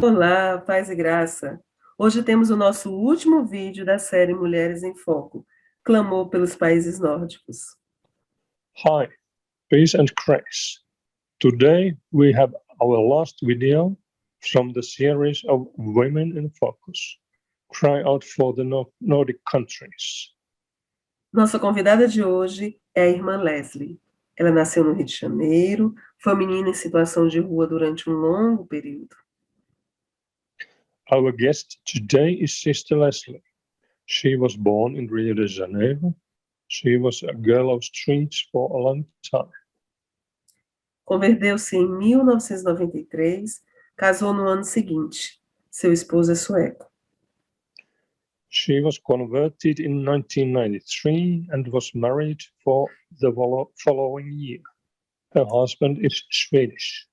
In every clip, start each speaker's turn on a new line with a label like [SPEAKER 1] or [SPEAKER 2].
[SPEAKER 1] Olá, paz e graça. Hoje temos o nosso último vídeo da série Mulheres em Foco, Clamor pelos Países Nórdicos.
[SPEAKER 2] Hi, peace and grace. Today we have our last video from the series of Women in Focus. Cry out for the Nordic countries.
[SPEAKER 1] Nossa convidada de hoje é a irmã Leslie. Ela nasceu no Rio de Janeiro, foi menina em situação de rua durante um longo período.
[SPEAKER 2] Our guest today is Sister Leslie. She was born in Rio de Janeiro. She was a girl of streets for a long time.
[SPEAKER 1] Converteu-se em 1993, casou no ano seguinte. Seu esposo é sueco.
[SPEAKER 2] She was converted in 1993 and was married for the following year. Her husband is Swedish.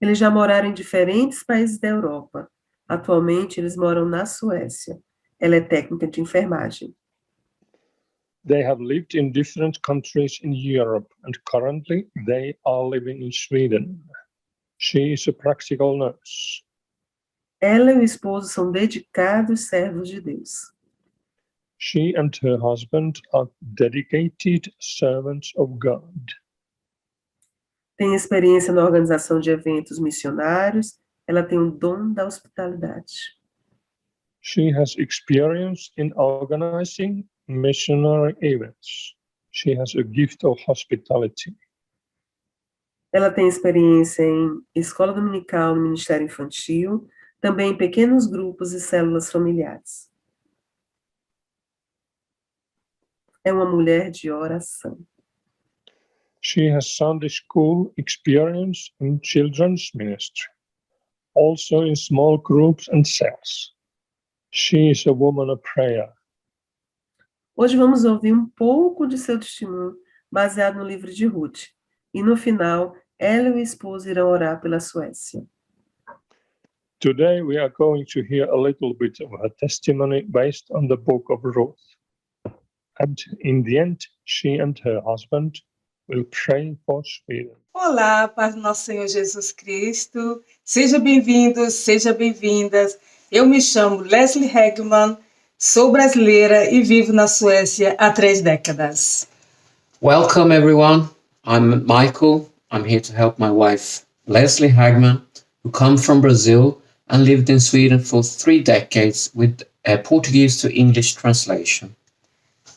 [SPEAKER 1] Eles já moraram em diferentes países da Europa. Atualmente, eles moram na Suécia. Ela é técnica de enfermagem.
[SPEAKER 2] They have lived in different countries in Europe and currently they are living in Sweden. She is a practical nurse.
[SPEAKER 1] Ela e o esposo são dedicados servos de Deus.
[SPEAKER 2] She and her husband are dedicated servants of God.
[SPEAKER 1] Tem experiência na organização de eventos missionários. Ela tem o dom da hospitalidade.
[SPEAKER 2] She has experience in organizing missionary events. She has a gift of hospitality.
[SPEAKER 1] Ela tem experiência em escola dominical no ministério infantil, também em pequenos grupos e células familiares. É uma mulher de oração.
[SPEAKER 2] She has Sunday school experience in children's ministry, also in small groups and cells. She is a woman of prayer.
[SPEAKER 1] Hoje vamos ouvir um pouco de seu testemunho, baseado no livro de Ruth. E no final, ela e o esposo irão orar pela Suécia.
[SPEAKER 2] Today we are going to hear a little bit of her testimony based on the book of Ruth. And in the end, she and her husband will pray for Sweden.
[SPEAKER 3] Olá, paz do nosso Senhor Jesus Cristo. Seja bem-vindos, seja bem-vindas. Eu me chamo Leslie Hegman, sou brasileira e vivo na Suécia há 3 décadas.
[SPEAKER 4] Welcome everyone. I'm Michael. I'm here to help my wife, Leslie Hagman, who comes from Brazil and lived in Sweden for 3 decades with a Portuguese to English translation.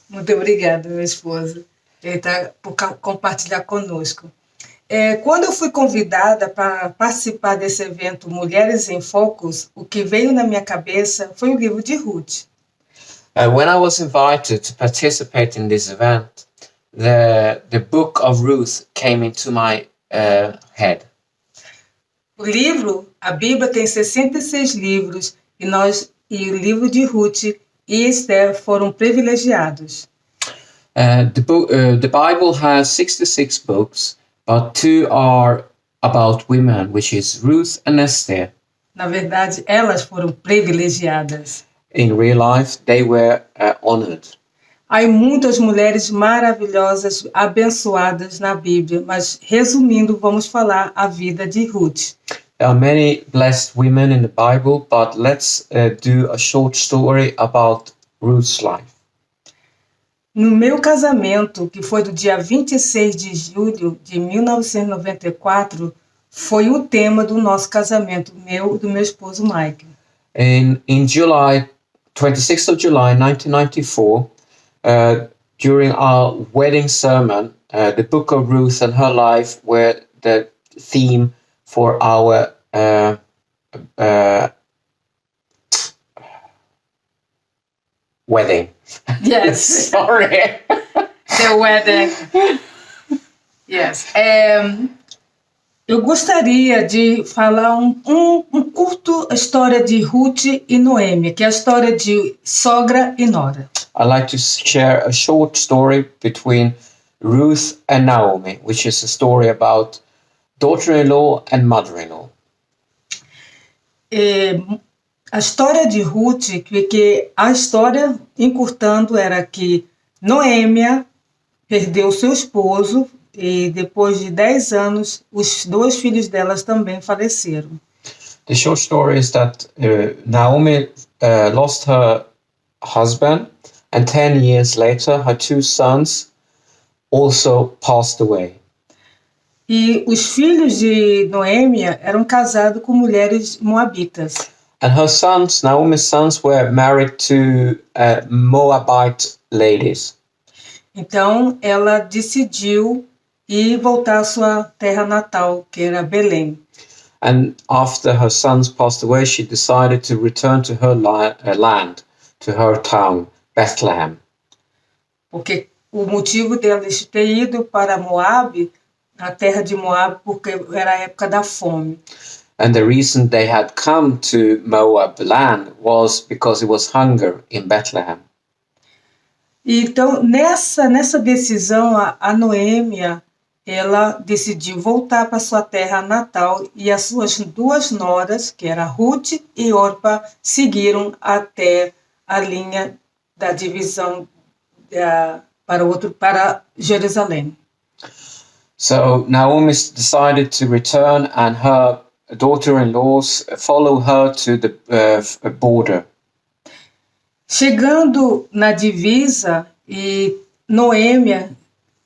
[SPEAKER 3] Muito obrigada, meu esposo. Ele está por compartilhar conosco. Quando eu fui convidada para participar desse evento Mulheres em Focus, o que veio na minha cabeça foi o livro de Ruth.
[SPEAKER 4] When I was invited to participate in this event, the book of Ruth came into my head.
[SPEAKER 3] O livro, a Bíblia tem 66 livros e o livro de Ruth e Esther foram privilegiados.
[SPEAKER 4] The Bible has 66 books, but 2 are about women, which is Ruth and Esther.
[SPEAKER 3] Na verdade, elas foram privilegiadas.
[SPEAKER 4] In real life, they were honored.
[SPEAKER 3] Há muitas mulheres maravilhosas, abençoadas na Bíblia, mas resumindo, vamos falar a vida de Ruth.
[SPEAKER 4] There are many blessed women in the Bible, but let's do a short story about Ruth's life.
[SPEAKER 3] No meu casamento, que foi do dia 26 de julho de 1994, foi o tema do nosso casamento, meu e do meu esposo Mike.
[SPEAKER 4] In July, 26th of July 1994, during our wedding sermon, the book of Ruth and her life were the theme for our wedding.
[SPEAKER 3] Yes.
[SPEAKER 4] Sorry.
[SPEAKER 3] The wedding. Yes. Eu gostaria de falar um curto a história de Ruth e Noemi, que é a história de sogra e nora.
[SPEAKER 4] I'd like to share a short story between Ruth and Naomi, which is a story about daughter-in-law and mother-in-law.
[SPEAKER 3] A história de Ruth, que a história, encurtando, era que Noêmia perdeu seu esposo e depois de 10 anos, os 2 filhos delas também faleceram.
[SPEAKER 4] The short story is that Naomi lost her husband, and 10 years later, her 2 sons also passed away.
[SPEAKER 3] E os filhos de Noêmia eram casados com mulheres moabitas.
[SPEAKER 4] And her sons, Naomi's sons, were married to Moabite ladies.
[SPEAKER 3] Então, ela decidiu ir voltar à sua terra natal, que era Belém.
[SPEAKER 4] And after her sons passed away, she decided to return to her land, to her town, Bethlehem.
[SPEAKER 3] Porque o motivo dela ter ido para Moab, a terra de Moab, porque era a época da fome.
[SPEAKER 4] And the reason they had come to Moab land was because it was hunger in Bethlehem.
[SPEAKER 3] Então, nessa decisão, a Noêmia, ela decidiu voltar para sua terra natal e as suas 2 noras, que era Ruth e Orpa, seguiram até a linha da divisão para Jerusalém.
[SPEAKER 4] So Naomi decided to return, and her daughter-in-laws follow her to the border.
[SPEAKER 3] Chegando na divisa, e Noêmia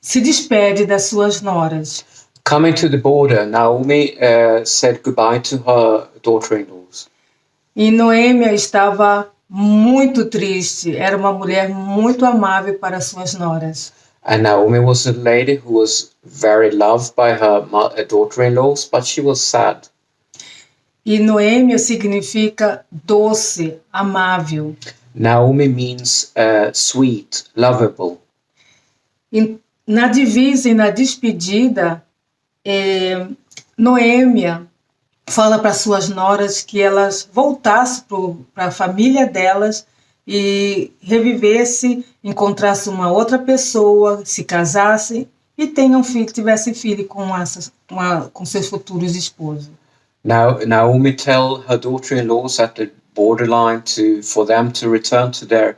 [SPEAKER 3] se despede das suas noras.
[SPEAKER 4] Coming to the border, Naomi said goodbye to her daughter-in-laws.
[SPEAKER 3] E Noêmia estava muito triste. Era uma mulher muito amável para suas noras.
[SPEAKER 4] And Naomi was a lady who was very loved by her daughter-in-laws, but she was sad.
[SPEAKER 3] E Noêmia significa doce, amável.
[SPEAKER 4] Naomi means sweet, lovable.
[SPEAKER 3] E na divisa e na despedida, Noêmia fala para suas noras que elas voltassem para a família delas e revivesse, encontrasse uma outra pessoa, se casasse e tivesse filho com seus futuros esposos.
[SPEAKER 4] Now Naomi tell her daughter-in-laws at the borderline for them to return to their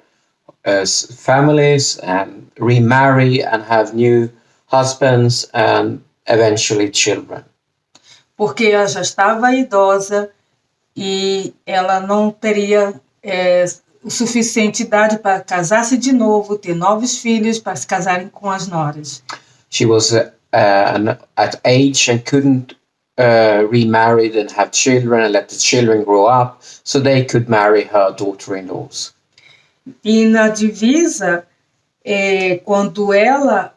[SPEAKER 4] families and remarry and have new husbands and eventually children.
[SPEAKER 3] Porque ela já estava idosa e ela não teria o suficiente idade para casar-se de novo, ter novos filhos para se casarem com as noras.
[SPEAKER 4] She was at age and couldn't remarry and have children and let the children grow up, so they could marry her daughter-in-laws.
[SPEAKER 3] E na divisa, quando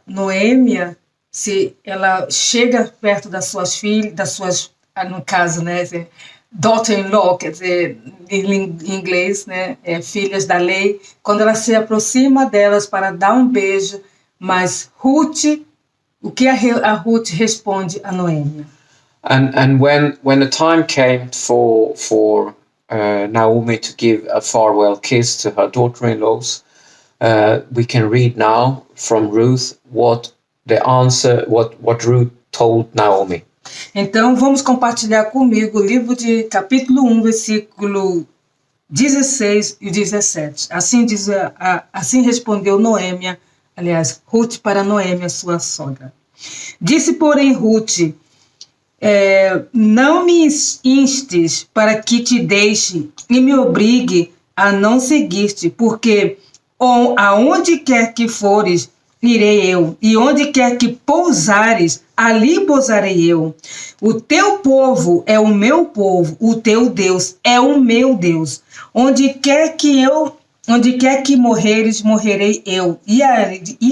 [SPEAKER 3] Noêmia, ela chega perto das suas filhas, no caso, né, daughter-in-law, quer dizer, em inglês, né, filhas da lei, quando ela se aproxima delas para dar um beijo, mas o que a Ruth responde a Noêmia?
[SPEAKER 4] And when the time came for Naomi to give a farewell kiss to her daughter-in-laws, we can read now from Ruth what Ruth told Naomi.
[SPEAKER 3] Então, vamos compartilhar comigo o livro de capítulo 1, versículo 16 e 17. Assim respondeu Noêmia, aliás, Ruth para Noêmia, sua sogra. Disse, porém, Ruth, não me instes para que te deixe e me obrigue a não seguir-te, porque aonde quer que fores, irei eu, e onde quer que pousares, ali pousarei eu. O teu povo é o meu povo, o teu Deus é o meu Deus. Onde quer que morreres, morrerei eu, e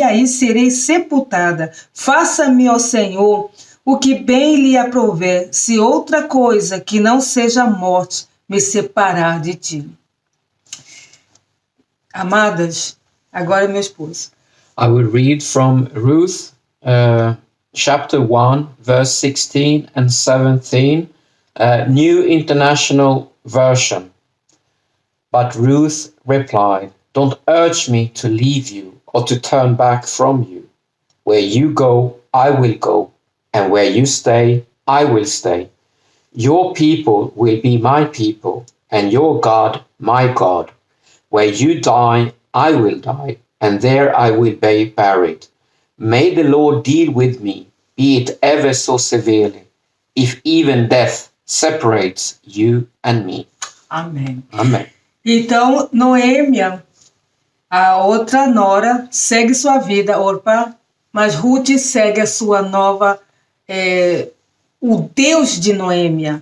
[SPEAKER 3] aí serei sepultada. Faça-me, ó Senhor, o que bem lhe aprouver, se outra coisa que não seja a morte me separar de ti. Amadas, agora meu esposo.
[SPEAKER 4] I will read from Ruth, chapter 1, verse 16 and 17, New International Version. But Ruth replied, "Don't urge me to leave you or to turn back from you. Where you go, I will go, and where you stay, I will stay. Your people will be my people, and your God, my God. Where you die, I will die, and there I will be buried. May the Lord deal with me, be it ever so severely, if even death separates you and me.
[SPEAKER 3] Amém.
[SPEAKER 4] Amen.
[SPEAKER 3] Então, Noêmia, a outra nora, segue sua vida, Orpa, mas Ruth segue a sua nova, o Deus de Noêmia.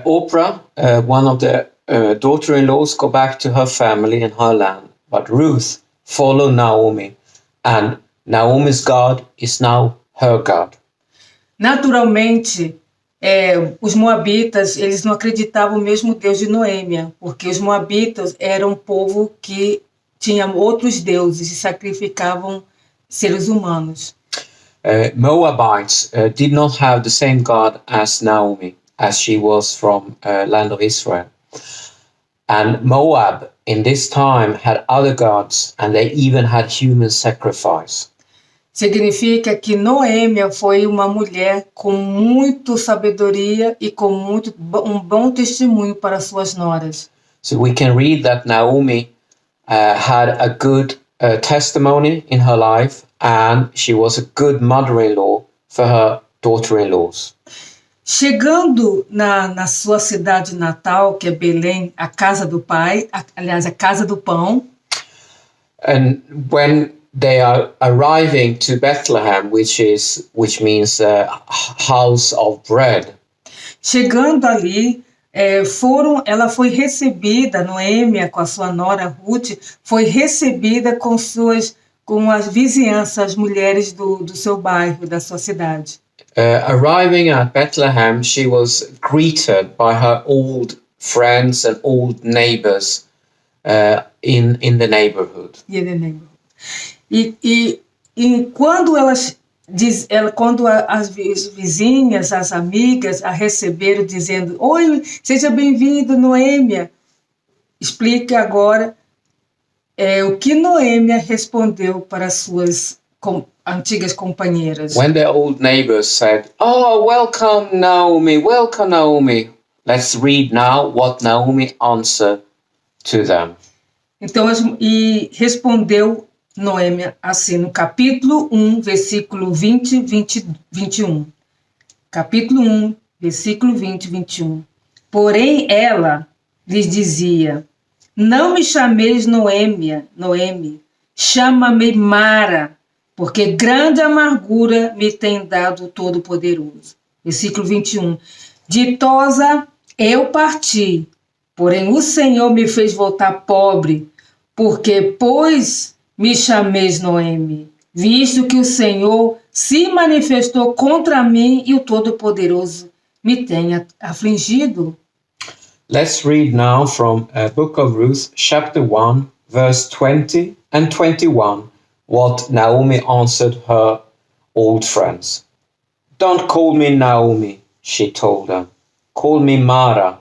[SPEAKER 4] Oprah, one of the daughter-in-laws, go back to her family and her land. But Ruth followed Naomi, and Naomi's God is now her God.
[SPEAKER 3] Naturalmente, os moabitas, eles não acreditavam no mesmo Deus de Noêmia, porque os moabitas eram um povo que tinha outros deuses e sacrificavam seres humanos.
[SPEAKER 4] Moabites did not have the same God as Naomi, as she was from land of Israel. And Moab in this time had other gods, and they even had human sacrifice.
[SPEAKER 3] Significa que Noêmia foi uma mulher com muita sabedoria e com um bom testemunho para suas noras.
[SPEAKER 4] So we can read that Naomi had a good testimony in her life, and she was a good mother-in-law for her daughter-in-laws.
[SPEAKER 3] Chegando na sua cidade natal, que é Belém, a casa do pai, aliás, a casa do pão.
[SPEAKER 4] And when they are arriving to Bethlehem, which means house of bread.
[SPEAKER 3] Chegando ali, ela foi recebida, Noêmia com a sua nora Ruth, foi recebida com as vizinhanças, as mulheres do seu bairro, da sua cidade.
[SPEAKER 4] Arriving at Bethlehem, she was greeted by her old friends and old neighbors in the neighborhood.
[SPEAKER 3] E quando quando as vizinhas, as amigas a receberam dizendo: "Oi, seja bem-vindo, Noêmia", explica agora o que Noêmia respondeu para suas antigas companheiras.
[SPEAKER 4] When their old neighbors said, "Oh, welcome Naomi, welcome Naomi." Let's read now what Naomi answered to them.
[SPEAKER 3] Então, e respondeu Noêmia assim, no capítulo 1, versículo 20, 21. Capítulo 1, versículo 20, 21. Porém, ela lhes dizia: "Não me chameis Noêmia, Noemi, chama-me Mara, porque grande amargura me tem dado o Todo-Poderoso." Versículo 21. "Ditosa eu parti, porém o Senhor me fez voltar pobre, porque, pois, me chameis Noemi, visto que o Senhor se manifestou contra mim e o Todo-Poderoso me tem afligido."
[SPEAKER 4] Let's read now from Book of Ruth, chapter 1, verse 20 and 21, what Naomi answered her old friends. "Don't call me Naomi," she told them. "Call me Mara,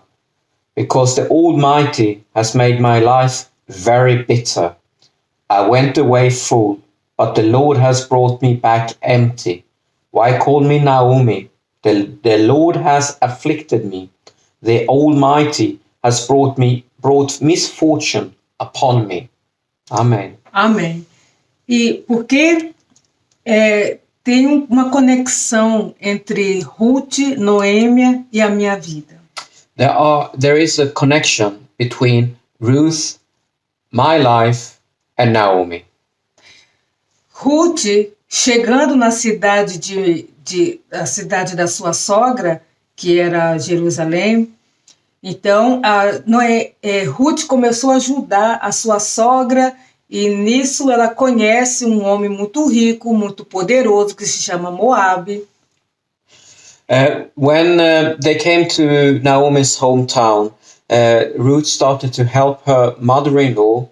[SPEAKER 4] because the Almighty has made my life very bitter. I went away full, but the Lord has brought me back empty. Why call me Naomi? The Lord has afflicted me. The Almighty has brought misfortune upon me." Amen.
[SPEAKER 3] Amém. E porque tem uma conexão entre Ruth, Noêmia e a minha vida.
[SPEAKER 4] There is a connection between Ruth, my life, and Naomi.
[SPEAKER 3] Ruth, chegando na cidade a cidade da sua sogra, que era Jerusalém, então Ruth começou a ajudar a sua sogra, e nisso ela conhece um homem muito rico, muito poderoso, que se chama Moabe.
[SPEAKER 4] When they came to Naomi's hometown, Ruth started to help her mother-in-law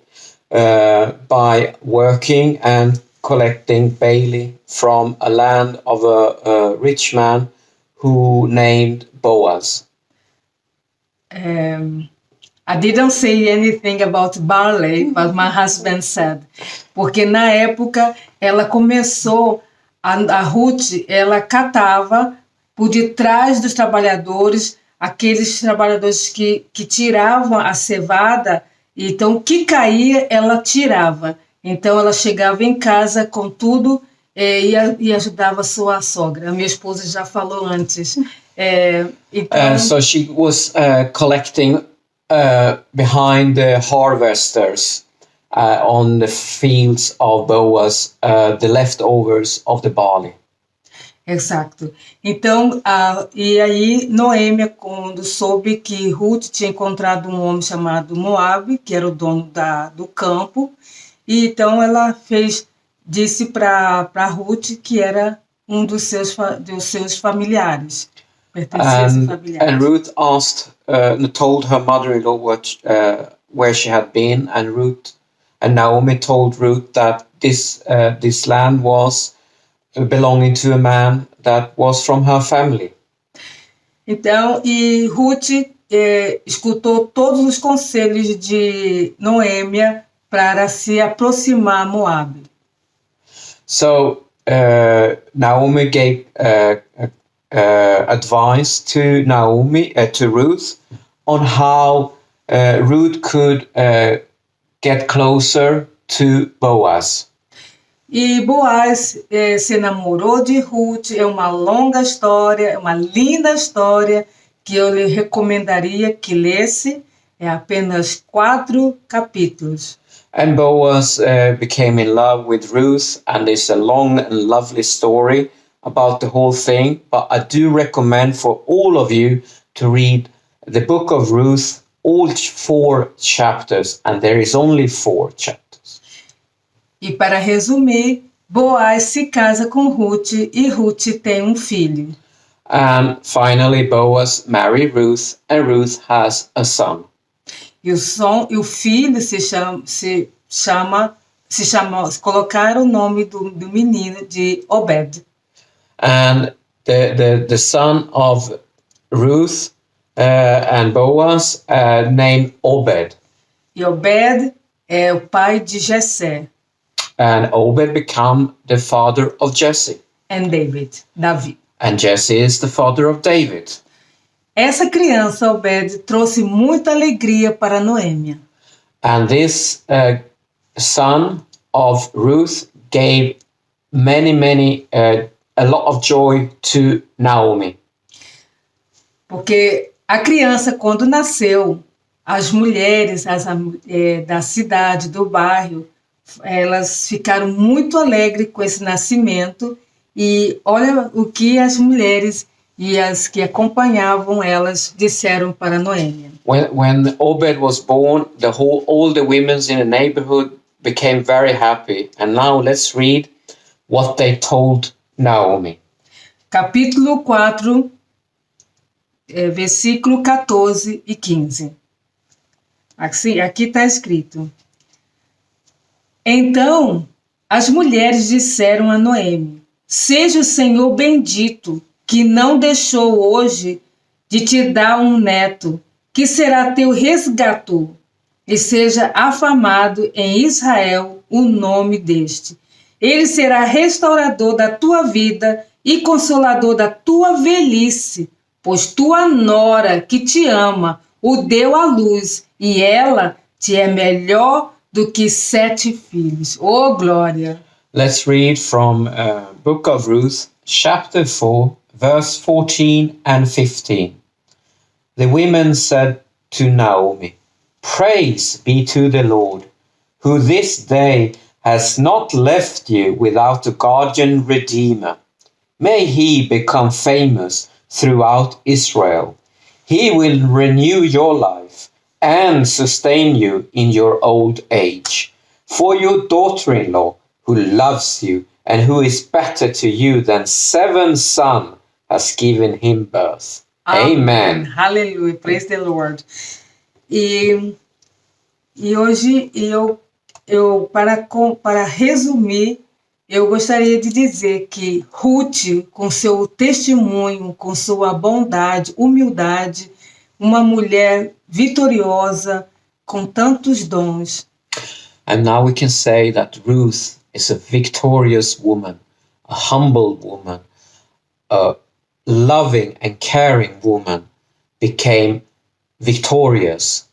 [SPEAKER 4] by working and collecting barley from a land of a rich man who named Boaz.
[SPEAKER 3] I didn't say anything about barley, but my husband said. Porque na época ela começou, a Ruth, ela catava por detrás dos trabalhadores, aqueles trabalhadores que tiravam a cevada, então o que caía ela tirava. Então ela chegava em casa com tudo e ajudava a sua sogra. A minha esposa já falou antes. Então,
[SPEAKER 4] So she was collecting behind the harvesters on the fields of Boaz the leftovers of the barley.
[SPEAKER 3] exato. Então, e aí Noêmia, quando soube que Ruth tinha encontrado um homem chamado Moabe, que era o dono do campo, e então ela disse para Ruth que era um dos seus familiares, pertencia a esse familiar.
[SPEAKER 4] And Ruth asked, told her mother-in-law where she had been, and Naomi told Ruth that this land was belonging to a man that was from her family.
[SPEAKER 3] Então, e Ruth escutou todos os conselhos de Noêmia para se aproximar a Moabe.
[SPEAKER 4] So Naomi gave advice to Ruth on how Ruth could get closer to Boaz.
[SPEAKER 3] E Boaz se namorou de Ruth. É uma longa história, é uma linda história que eu lhe recomendaria que lesse. É apenas 4 capítulos.
[SPEAKER 4] And Boaz became in love with Ruth, and it's a long and lovely story about the whole thing. But I do recommend for all of you to read the book of Ruth, all 4 chapters, and there is only 4 chapters.
[SPEAKER 3] E para resumir, Boaz se casa com Ruth e Ruth tem um filho.
[SPEAKER 4] And finally, Boaz married Ruth, and Ruth has a son.
[SPEAKER 3] E o filho colocaram o nome do menino de Obed.
[SPEAKER 4] And the son of Ruth and Boaz named Obed.
[SPEAKER 3] E Obed é o pai de Jessé.
[SPEAKER 4] And Obed became the father of Jesse.
[SPEAKER 3] And David.
[SPEAKER 4] And Jesse is the father of David.
[SPEAKER 3] Essa criança, Obed, trouxe muita alegria para Noêmia.
[SPEAKER 4] And this son of Ruth gave a lot of joy to Naomi.
[SPEAKER 3] Porque a criança, quando nasceu, as mulheres da cidade, do bairro, elas ficaram muito alegres com esse nascimento. E olha o que as mulheres e as que acompanhavam elas disseram para Noêmia.
[SPEAKER 4] When Obed was born, all the women in the neighborhood became very happy. And now let's read what they told Naomi.
[SPEAKER 3] Capítulo 4, versículo 14 e 15. Aqui está escrito. Então as mulheres disseram a Noêmia: seja o Senhor bendito, que não deixou hoje de te dar um neto, que será teu resgator, e seja afamado em Israel o nome deste. Ele será restaurador da tua vida e consolador da tua velhice, pois tua nora, que te ama, o deu à luz, e ela te é melhor do que 7 filhos. Oh, glória!
[SPEAKER 4] Let's read from Book of Ruth, chapter 4, verse 14 and 15. The women said to Naomi, praise be to the Lord, who this day has not left you without a guardian redeemer. May he become famous throughout Israel. He will renew your life and sustain you in your old age. For your daughter-in-law, who loves you and who is better to you than 7 sons, has given him birth. Amen.
[SPEAKER 3] Hallelujah. Praise the Lord. E hoje eu para resumir, eu gostaria de dizer que Ruth, com seu testemunho, com sua bondade, humildade, uma mulher vitoriosa, com tantos dons.
[SPEAKER 4] And now we can say that Ruth is a victorious woman, a humble woman, a loving and caring woman, became victorious,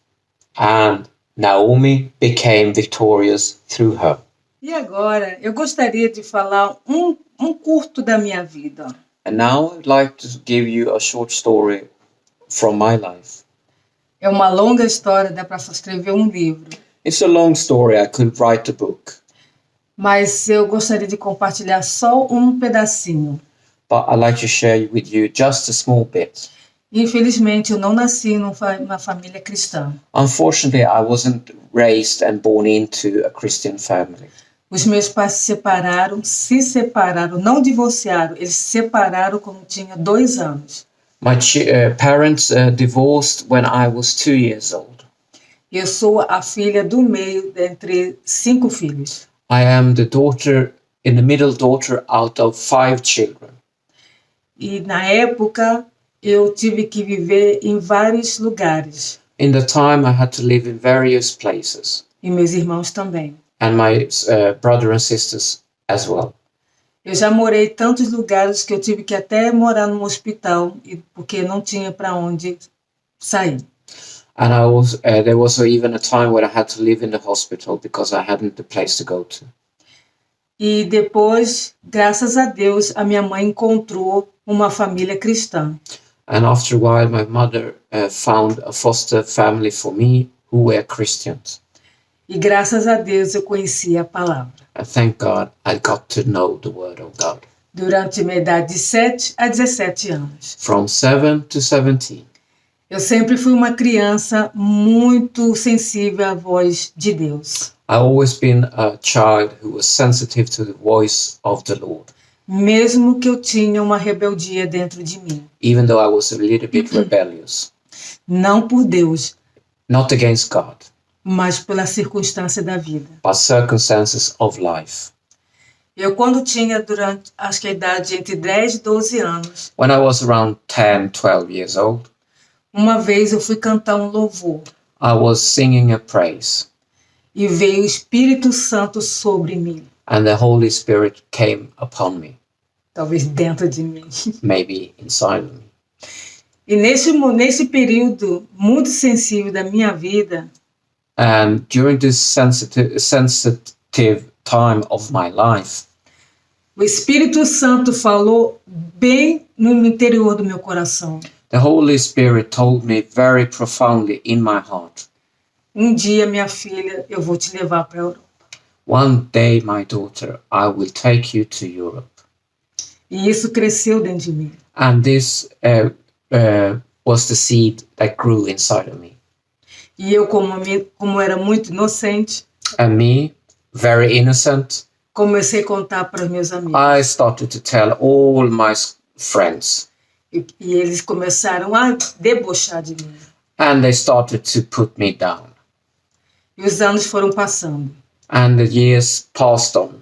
[SPEAKER 4] and Naomi became victorious through her.
[SPEAKER 3] E agora, eu gostaria de falar um curto da minha vida.
[SPEAKER 4] And now I'd like to give you a short story from my life.
[SPEAKER 3] É uma longa história, dá para escrever um livro.
[SPEAKER 4] It's a long story, I could write a book,
[SPEAKER 3] Mas eu gostaria de compartilhar só um pedacinho.
[SPEAKER 4] but I'd like to share with you just a small bit.
[SPEAKER 3] Infelizmente, eu não nasci numa família cristã.
[SPEAKER 4] Unfortunately, I wasn't raised and born into a Christian family.
[SPEAKER 3] Os meus pais se separaram, não divorciaram, eles se separaram quando tinha 2 anos.
[SPEAKER 4] My parents divorced when I was 2 years old.
[SPEAKER 3] Eu sou a filha do meio dentre 5 filhos.
[SPEAKER 4] I am the middle daughter out of 5 children.
[SPEAKER 3] E na época eu tive que viver em vários lugares.
[SPEAKER 4] In the time, I had to live in various places,
[SPEAKER 3] E meus irmãos também.
[SPEAKER 4] and my brother and sisters as well.
[SPEAKER 3] Eu já morei em tantos lugares que eu tive que até morar num hospital porque não tinha para onde sair.
[SPEAKER 4] And there was even a time when I had to live in the hospital because I hadn't the place to go to.
[SPEAKER 3] E depois, graças a Deus, a minha mãe encontrou uma família cristã.
[SPEAKER 4] And after a while, my mother found a foster family for me who were Christians.
[SPEAKER 3] E graças a Deus eu conheci a palavra.
[SPEAKER 4] And thank God I got to know the Word of God.
[SPEAKER 3] Durante minha idade de 7 a 17 anos.
[SPEAKER 4] From 7 to 17.
[SPEAKER 3] Eu sempre fui uma criança muito sensível à voz de Deus.
[SPEAKER 4] I always been a child who was sensitive to the voice of the Lord,
[SPEAKER 3] Mesmo que eu tinha uma rebeldia dentro de mim.
[SPEAKER 4] even though I was a little bit rebellious.
[SPEAKER 3] Não por Deus,
[SPEAKER 4] Not against God,
[SPEAKER 3] mas pela circunstância da vida.
[SPEAKER 4] but circumstances of life.
[SPEAKER 3] Eu, quando tinha acho que a idade entre 10 e 12 anos,
[SPEAKER 4] When I was around 10, 12 years old,
[SPEAKER 3] uma vez eu fui cantar um louvor
[SPEAKER 4] I was singing a praise,
[SPEAKER 3] e veio o Espírito Santo sobre mim,
[SPEAKER 4] and the Holy Spirit came upon me,
[SPEAKER 3] talvez dentro de mim.
[SPEAKER 4] maybe inside of me.
[SPEAKER 3] E nesse período muito sensível da minha vida,
[SPEAKER 4] And during this sensitive time of my life,
[SPEAKER 3] o Espírito Santo falou bem no interior do meu coração.
[SPEAKER 4] the Holy Spirit told me very profoundly in my heart,
[SPEAKER 3] Um dia, minha filha, eu vou te levar para a Europa.
[SPEAKER 4] one day, my daughter, I will take you to Europe.
[SPEAKER 3] E isso cresceu dentro de mim.
[SPEAKER 4] And this was the seed that grew inside of me.
[SPEAKER 3] E eu, como era muito inocente,
[SPEAKER 4] And me, very innocent,
[SPEAKER 3] comecei a contar para os meus amigos.
[SPEAKER 4] I started to tell all my friends,
[SPEAKER 3] E eles começaram a debochar de mim.
[SPEAKER 4] and they started to put me down.
[SPEAKER 3] E os anos foram passando.
[SPEAKER 4] And the years passed on.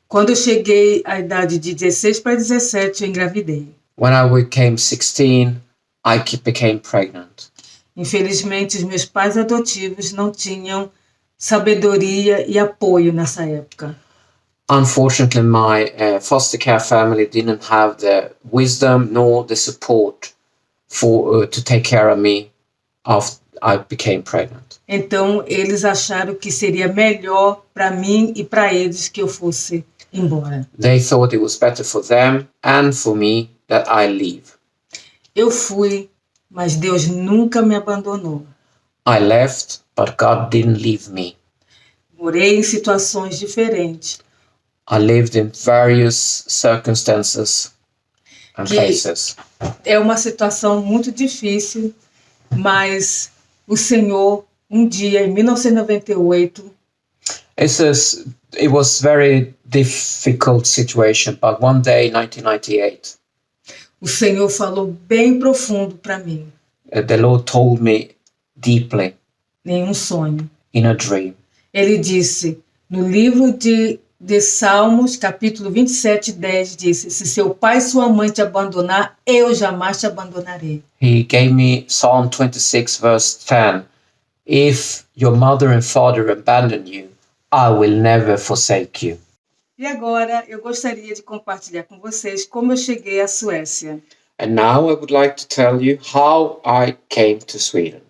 [SPEAKER 3] Quando eu cheguei à idade de 16 para 17, eu engravidei.
[SPEAKER 4] When I became 16, I became pregnant.
[SPEAKER 3] Infelizmente, os meus pais adotivos não tinham sabedoria e apoio nessa época.
[SPEAKER 4] Unfortunately, my foster care family didn't have the wisdom nor the support to take care of me after I became pregnant.
[SPEAKER 3] Então, eles acharam que seria melhor para mim e para eles que eu fosse embora.
[SPEAKER 4] They thought it was better for them and for me that I leave.
[SPEAKER 3] Eu fui, mas Deus nunca me abandonou.
[SPEAKER 4] I left, but God didn't leave me.
[SPEAKER 3] Morei em situações diferentes.
[SPEAKER 4] I lived in various circumstances and places.
[SPEAKER 3] É uma situação muito difícil, mas o Senhor, um dia, em 1998,
[SPEAKER 4] It was very difficult situation, but one day, 1998,
[SPEAKER 3] o Senhor falou bem profundo para mim,
[SPEAKER 4] the Lord told me deeply
[SPEAKER 3] em um sonho.
[SPEAKER 4] in a dream.
[SPEAKER 3] Ele disse, no livro de Salmos, capítulo 27, 10, disse, se seu pai e sua mãe te abandonar, eu jamais te abandonarei.
[SPEAKER 4] He gave me Psalm 26, verse 10. If your mother and father abandon you, I will never forsake you.
[SPEAKER 3] E agora eu gostaria de compartilhar com vocês como eu cheguei à Suécia.
[SPEAKER 4] And now I would like to tell you how I came to Sweden.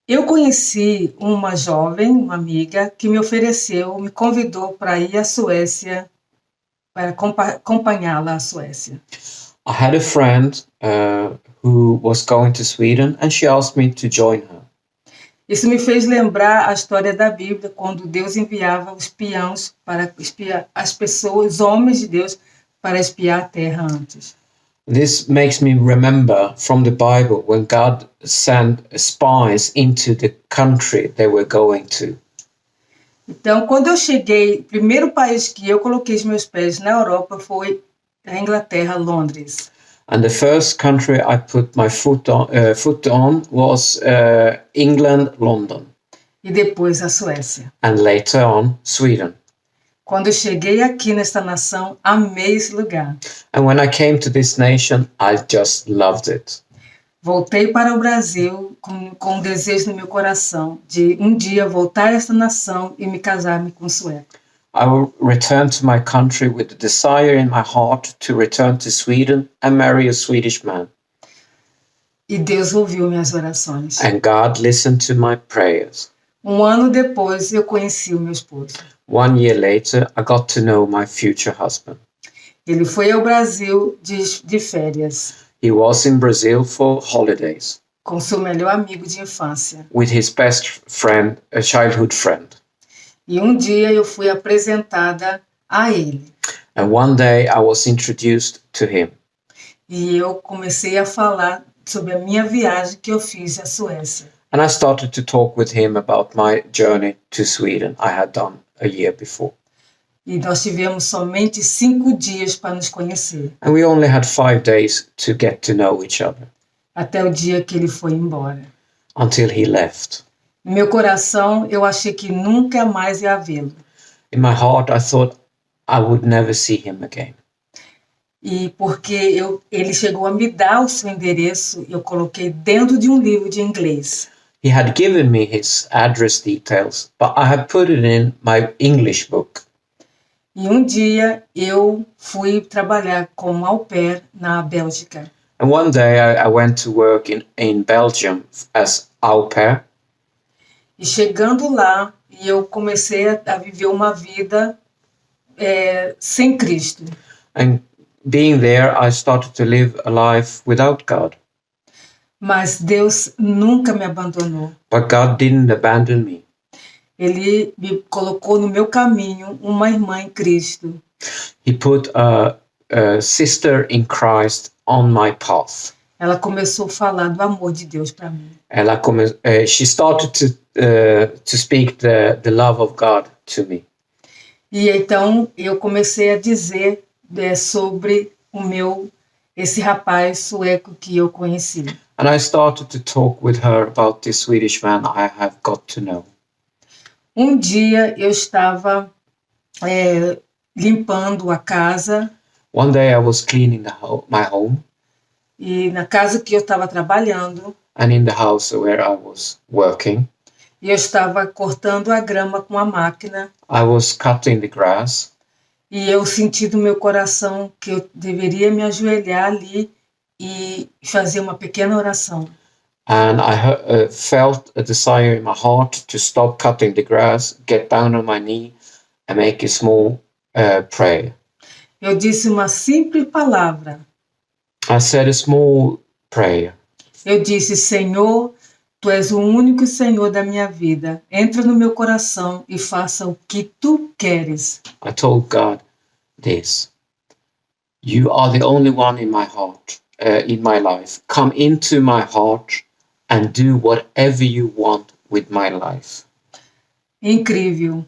[SPEAKER 3] Eu conheci uma jovem, uma amiga, que me convidou para ir à Suécia para acompanhá-la à Suécia.
[SPEAKER 4] I had a friend who was going to Sweden, and she asked me to join her.
[SPEAKER 3] Isso me fez lembrar a história da Bíblia, quando Deus enviava os espiões para espiar as pessoas, homens de Deus, para espiar a terra antes.
[SPEAKER 4] This makes me remember from the Bible when God sent spies into the country they were going to.
[SPEAKER 3] Então, quando eu cheguei, o primeiro país que eu coloquei os meus pés na Europa foi a Inglaterra, Londres.
[SPEAKER 4] And the first country I put my foot on was England, London,
[SPEAKER 3] E depois a Suécia.
[SPEAKER 4] and later on Sweden.
[SPEAKER 3] Quando eu cheguei aqui nesta nação, amei esse lugar.
[SPEAKER 4] And when I came to this nation, I just loved it.
[SPEAKER 3] Voltei para o Brasil com um desejo no meu coração de um dia voltar a esta nação e me casar com um sueco.
[SPEAKER 4] I will return to my country with the desire in my heart to return to Sweden and marry a Swedish man.
[SPEAKER 3] E Deus ouviu minhas orações.
[SPEAKER 4] And God listened to my prayers.
[SPEAKER 3] Um ano depois, eu conheci o meu esposo.
[SPEAKER 4] 1 year later, I got to know my future husband.
[SPEAKER 3] Ele foi ao Brasil de férias
[SPEAKER 4] He was in Brazil for holidays
[SPEAKER 3] com seu melhor amigo de infância.
[SPEAKER 4] with his best friend, a childhood friend.
[SPEAKER 3] E um dia eu fui apresentada a ele.
[SPEAKER 4] And one day I was introduced to him.
[SPEAKER 3] E eu comecei a falar sobre a minha viagem que eu fiz à Suécia.
[SPEAKER 4] And I started to talk with him about my journey to Sweden I had done a year before.
[SPEAKER 3] E nós tivemos somente 5 dias para nos conhecer,
[SPEAKER 4] And we only had 5 days to get to know each other
[SPEAKER 3] até o dia que ele foi embora.
[SPEAKER 4] until he left.
[SPEAKER 3] No meu coração, eu achei que nunca mais ia vê-lo.
[SPEAKER 4] In my heart, I thought I would never see him again.
[SPEAKER 3] E porque ele chegou a me dar o seu endereço, eu coloquei dentro de um livro de inglês.
[SPEAKER 4] He had given me his address details, but I had put it in my English book.
[SPEAKER 3] E um dia eu fui trabalhar como au pair na Bélgica.
[SPEAKER 4] And one day I went to work in Belgium as au pair.
[SPEAKER 3] E chegando lá, eu comecei a viver uma vida sem Cristo.
[SPEAKER 4] And being there, I started to live a life without God.
[SPEAKER 3] Mas Deus nunca me abandonou.
[SPEAKER 4] But God didn't abandon me.
[SPEAKER 3] Ele me colocou no meu caminho uma irmã em Cristo.
[SPEAKER 4] He put a sister in Christ on my path.
[SPEAKER 3] Ela começou a falar do amor de Deus para mim.
[SPEAKER 4] She started to speak the love of God to me.
[SPEAKER 3] E então eu comecei a dizer sobre esse rapaz sueco que eu conheci.
[SPEAKER 4] And I started to talk with her about this Swedish man I have got to know.
[SPEAKER 3] Um dia eu estava limpando a casa.
[SPEAKER 4] One day I was cleaning my home.
[SPEAKER 3] E na casa que eu estava trabalhando.
[SPEAKER 4] And in the house where I was working.
[SPEAKER 3] E eu estava cortando a grama com a máquina.
[SPEAKER 4] I was cutting the grass.
[SPEAKER 3] E eu senti no meu coração que eu deveria me ajoelhar ali e fazer uma pequena oração.
[SPEAKER 4] And I felt a desire in my heart to stop cutting the grass, get down on my knee and make a small prayer.
[SPEAKER 3] Eu disse uma simples palavra.
[SPEAKER 4] I said a small prayer.
[SPEAKER 3] Eu disse: Senhor, Tu és o único Senhor da minha vida. Entra no meu coração e faça o que Tu queres.
[SPEAKER 4] I told God this. You are the only one in my heart, in my life. Come into my heart and do whatever you want with my life.
[SPEAKER 3] Incrível.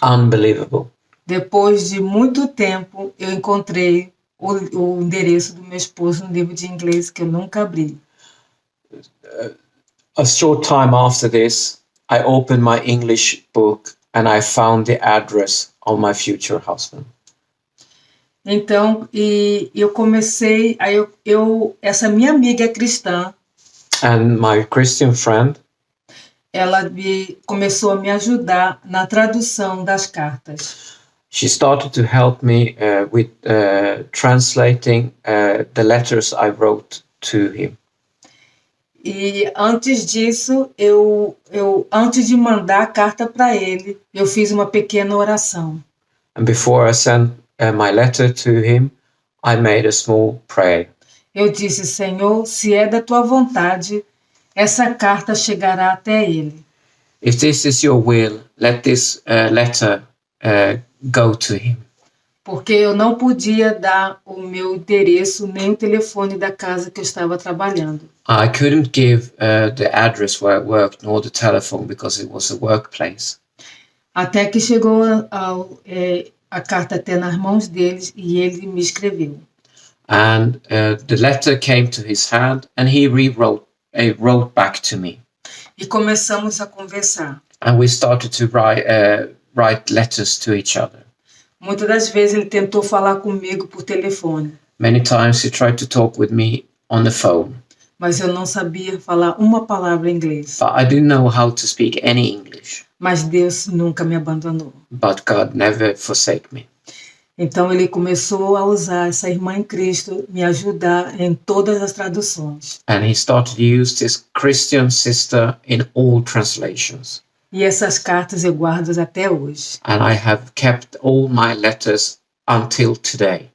[SPEAKER 4] Unbelievable.
[SPEAKER 3] Depois de muito tempo, eu encontrei o endereço do meu esposo no livro de inglês que eu nunca abri.
[SPEAKER 4] A short time after this, I opened my English book and I found the address of my future husband.
[SPEAKER 3] Então, e eu comecei, essa minha amiga cristã,
[SPEAKER 4] And my Christian friend,
[SPEAKER 3] ela começou a me ajudar na tradução das cartas.
[SPEAKER 4] she started to help me with translating the letters I wrote to him.
[SPEAKER 3] E antes disso, antes de mandar a carta para ele, eu fiz uma pequena oração.
[SPEAKER 4] And before I sent my letter to him, I made a small prayer.
[SPEAKER 3] Eu disse, Senhor, se é da tua vontade, essa carta chegará até ele.
[SPEAKER 4] If this is your will, let this letter go to him.
[SPEAKER 3] Porque eu não podia dar o meu endereço nem o telefone da casa que eu estava trabalhando.
[SPEAKER 4] I couldn't give the address where I worked nor the telephone because it was a workplace.
[SPEAKER 3] Até que chegou a carta até nas mãos deles e ele me escreveu.
[SPEAKER 4] And the letter came to his hand and he wrote back to me.
[SPEAKER 3] E começamos a conversar.
[SPEAKER 4] And we started to write letters to each other.
[SPEAKER 3] Muitas das vezes ele tentou falar comigo por telefone,
[SPEAKER 4] Many times he tried to talk with me on the phone,
[SPEAKER 3] mas eu não sabia falar uma palavra em inglês.
[SPEAKER 4] but I didn't know how to speak any English.
[SPEAKER 3] Mas Deus nunca me abandonou.
[SPEAKER 4] But God never forsake me.
[SPEAKER 3] Então ele começou a usar essa irmã em Cristo, me ajudar em todas as traduções.
[SPEAKER 4] And he started to use this Christian sister in all translations.
[SPEAKER 3] E essas cartas eu guardo até hoje.
[SPEAKER 4] And I have kept all my letters until today.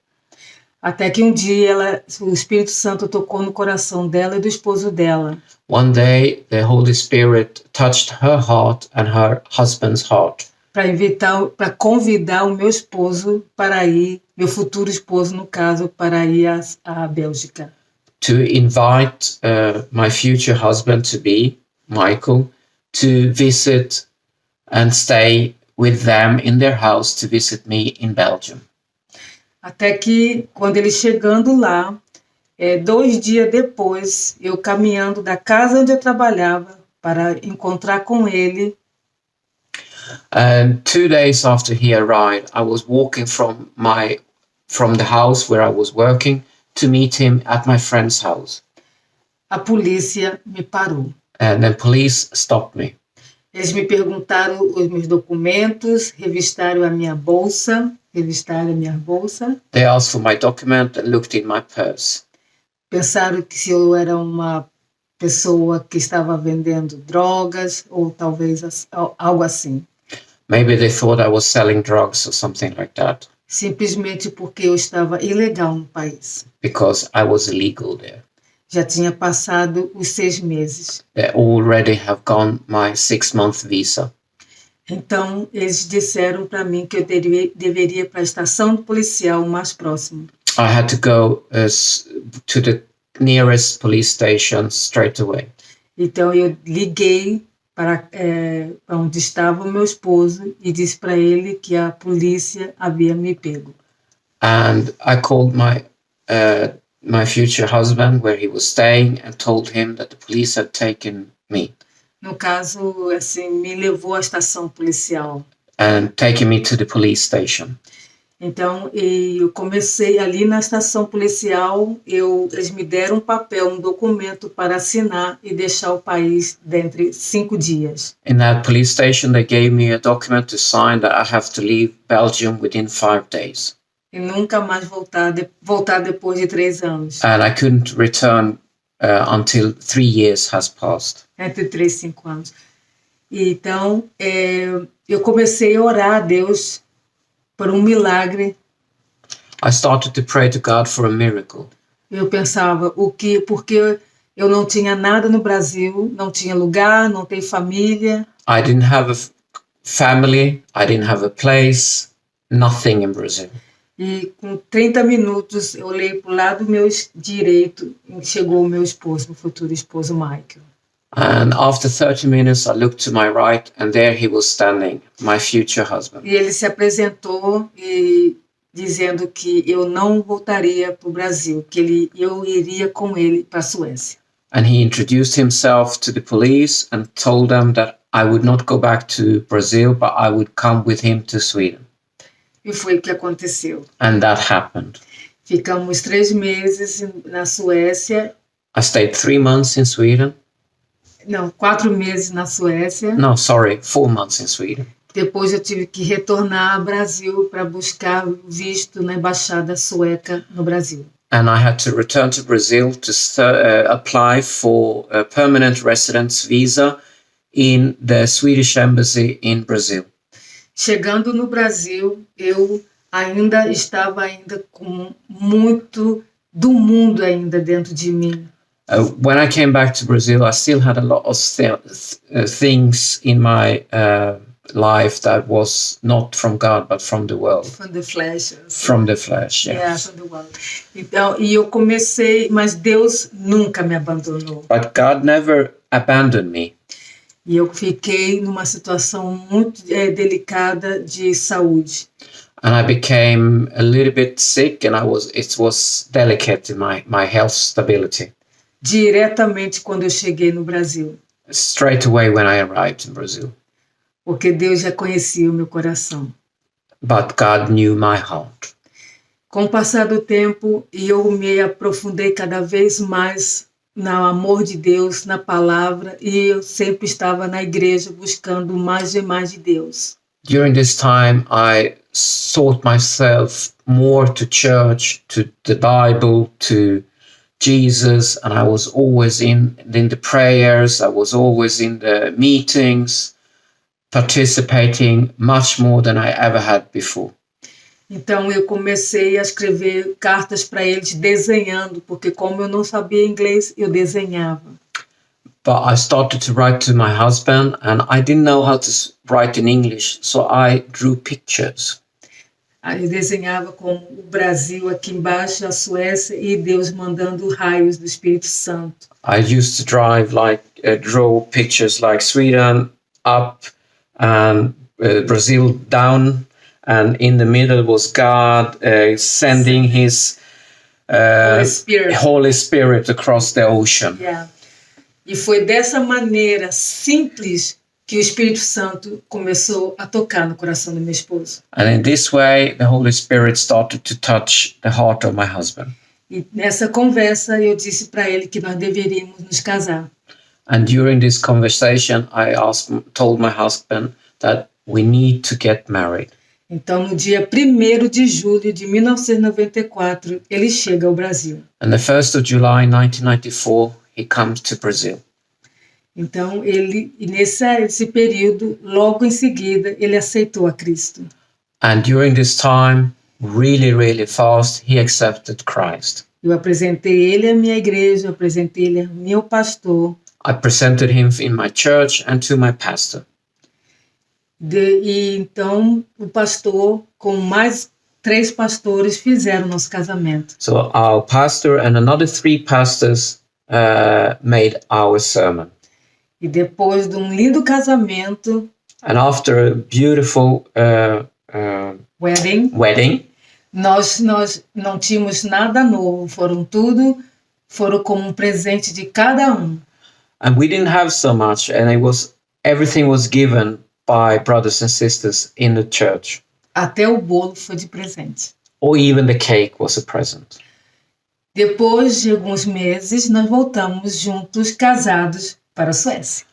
[SPEAKER 3] Até que um dia o Espírito Santo tocou no coração dela e do esposo dela.
[SPEAKER 4] One day, the Holy Spirit touched her heart and her husband's heart
[SPEAKER 3] Para convidar o meu esposo para ir, meu futuro esposo no caso, para ir à Bélgica.
[SPEAKER 4] to invite my future husband to be, Michael, to visit and stay with them in their house to visit me in Belgium.
[SPEAKER 3] Até que, quando ele chegando lá, 2 dias depois, eu caminhando da casa onde eu trabalhava para encontrar com ele,
[SPEAKER 4] And 2 days after he arrived, I was walking from the house where I was working to meet him at my friend's house.
[SPEAKER 3] a polícia me parou.
[SPEAKER 4] And then police stopped me.
[SPEAKER 3] Eles me perguntaram os meus documentos, revistaram a minha bolsa.
[SPEAKER 4] They asked for my document and looked in my purse.
[SPEAKER 3] Pensaram que se eu era uma pessoa que estava vendendo drogas ou talvez algo assim.
[SPEAKER 4] Maybe they thought I was selling drugs or something like that,
[SPEAKER 3] Simplesmente porque eu estava ilegal no país.
[SPEAKER 4] because I was illegal there.
[SPEAKER 3] Já tinha passado os 6 meses.
[SPEAKER 4] They already have gone my 6-month visa.
[SPEAKER 3] Então, eles disseram para mim que eu deveria ir para a estação policial mais próxima.
[SPEAKER 4] I had to go to the nearest police station straight away.
[SPEAKER 3] Então, eu liguei para onde estava o meu esposo e disse para ele que a polícia havia me pego.
[SPEAKER 4] And I called my future husband where he was staying and told him that the police had taken me
[SPEAKER 3] No caso, assim, me levou à estação policial.
[SPEAKER 4] and taken me to the police station.
[SPEAKER 3] Então, eu comecei ali na estação policial, eles me deram um papel, um documento para assinar e deixar o país dentro de 5 dias.
[SPEAKER 4] In that police station, they gave me a document to sign that I have to leave Belgium within 5 days.
[SPEAKER 3] E nunca mais voltar depois de 3 anos.
[SPEAKER 4] And I couldn't return until 3 years has passed.
[SPEAKER 3] Entre 3 e 5 anos. E então, eu comecei a orar a Deus por um milagre.
[SPEAKER 4] I started to pray to God for a miracle.
[SPEAKER 3] Eu pensava, porque eu não tinha nada no Brasil, não tinha lugar, não tenho família.
[SPEAKER 4] I didn't have a family, I didn't have a place, nothing in Brazil.
[SPEAKER 3] E com 30 minutos eu olhei para o lado meu direito e chegou o meu esposo, meu futuro esposo Michael.
[SPEAKER 4] And after 30 minutes, I looked to my right, and there he was standing, my future husband.
[SPEAKER 3] E ele se apresentou e dizendo que eu não voltaria para o Brasil, que eu iria com ele para a Suécia.
[SPEAKER 4] And he introduced himself to the police and told them that I would not go back to Brazil, but I would come with him to Sweden.
[SPEAKER 3] E foi o que aconteceu.
[SPEAKER 4] And that happened.
[SPEAKER 3] Ficamos 3 meses na Suécia.
[SPEAKER 4] I stayed 3 months in Sweden.
[SPEAKER 3] Não, 4 meses na Suécia.
[SPEAKER 4] No, sorry, 4 months in Sweden.
[SPEAKER 3] Depois eu tive que retornar ao Brasil para buscar visto na embaixada sueca no Brasil.
[SPEAKER 4] And I had to return to Brazil to apply for a permanent residence visa in the Swedish embassy in Brazil.
[SPEAKER 3] Chegando no Brasil, eu estava ainda com muito do mundo ainda dentro de mim.
[SPEAKER 4] When I came back to Brazil, I still had a lot of things in my life that was not from God, but from the world.
[SPEAKER 3] From the flesh.
[SPEAKER 4] From the flesh,
[SPEAKER 3] Yeah, from the world. Então, e eu comecei, mas Deus nunca me abandonou.
[SPEAKER 4] But God never abandoned me.
[SPEAKER 3] E eu fiquei numa situação muito delicada de saúde.
[SPEAKER 4] And I became a little bit sick, and it was delicate in my health stability.
[SPEAKER 3] Diretamente quando eu cheguei no Brasil.
[SPEAKER 4] Straight away when I arrived in Brazil.
[SPEAKER 3] Porque Deus já conhecia o meu coração.
[SPEAKER 4] But God knew my heart.
[SPEAKER 3] Com o passar do tempo, eu me aprofundei cada vez mais no amor de Deus, na palavra, e eu sempre estava na igreja buscando mais e mais de Deus.
[SPEAKER 4] During this time, I sought myself more to church, to the Bible, to Jesus, and I was always in the prayers, I was always in the meetings, participating much more than I ever had before.
[SPEAKER 3] Então eu comecei a escrever cartas para eles desenhando, porque como eu não sabia inglês, eu desenhava.
[SPEAKER 4] But I started to write to my husband, and I didn't know how to write in English, so I drew pictures.
[SPEAKER 3] Aí eu desenhava com o Brasil aqui embaixo, a Suécia, e Deus mandando raios do Espírito Santo.
[SPEAKER 4] I used to draw pictures like Sweden up and Brazil down, and in the middle was God sending His Holy Spirit across the ocean.
[SPEAKER 3] Yeah. E foi dessa maneira simples que o Espírito Santo começou a tocar no coração do meu esposo.
[SPEAKER 4] And in this way, the Holy Spirit started to touch the heart of my husband.
[SPEAKER 3] E nessa conversa eu disse para ele que nós deveríamos nos casar.
[SPEAKER 4] And during this conversation, I told my husband that we need to get married.
[SPEAKER 3] Então, no dia 1º de julho de 1994, ele chega ao Brasil.
[SPEAKER 4] And the 1st of July 1994, he comes to Brazil.
[SPEAKER 3] Então, nesse período, logo em seguida, ele aceitou a Cristo.
[SPEAKER 4] And during this time, really, really fast, he accepted Christ.
[SPEAKER 3] Eu apresentei ele à minha igreja, eu apresentei ele ao meu pastor.
[SPEAKER 4] I presented him in my church and to my pastor.
[SPEAKER 3] E então, o pastor, com mais 3 pastores, fizeram nosso casamento.
[SPEAKER 4] So our pastor and another 3 pastors made our sermon.
[SPEAKER 3] E depois de um lindo casamento,
[SPEAKER 4] and after a beautiful wedding,
[SPEAKER 3] nós não tínhamos nada novo, foram como um presente de cada um.
[SPEAKER 4] And we didn't have so much, and everything was given by brothers and sisters in the church.
[SPEAKER 3] Até o bolo foi de presente.
[SPEAKER 4] Or even the cake was a present.
[SPEAKER 3] Depois de alguns meses, nós voltamos juntos, casados, para a Suécia.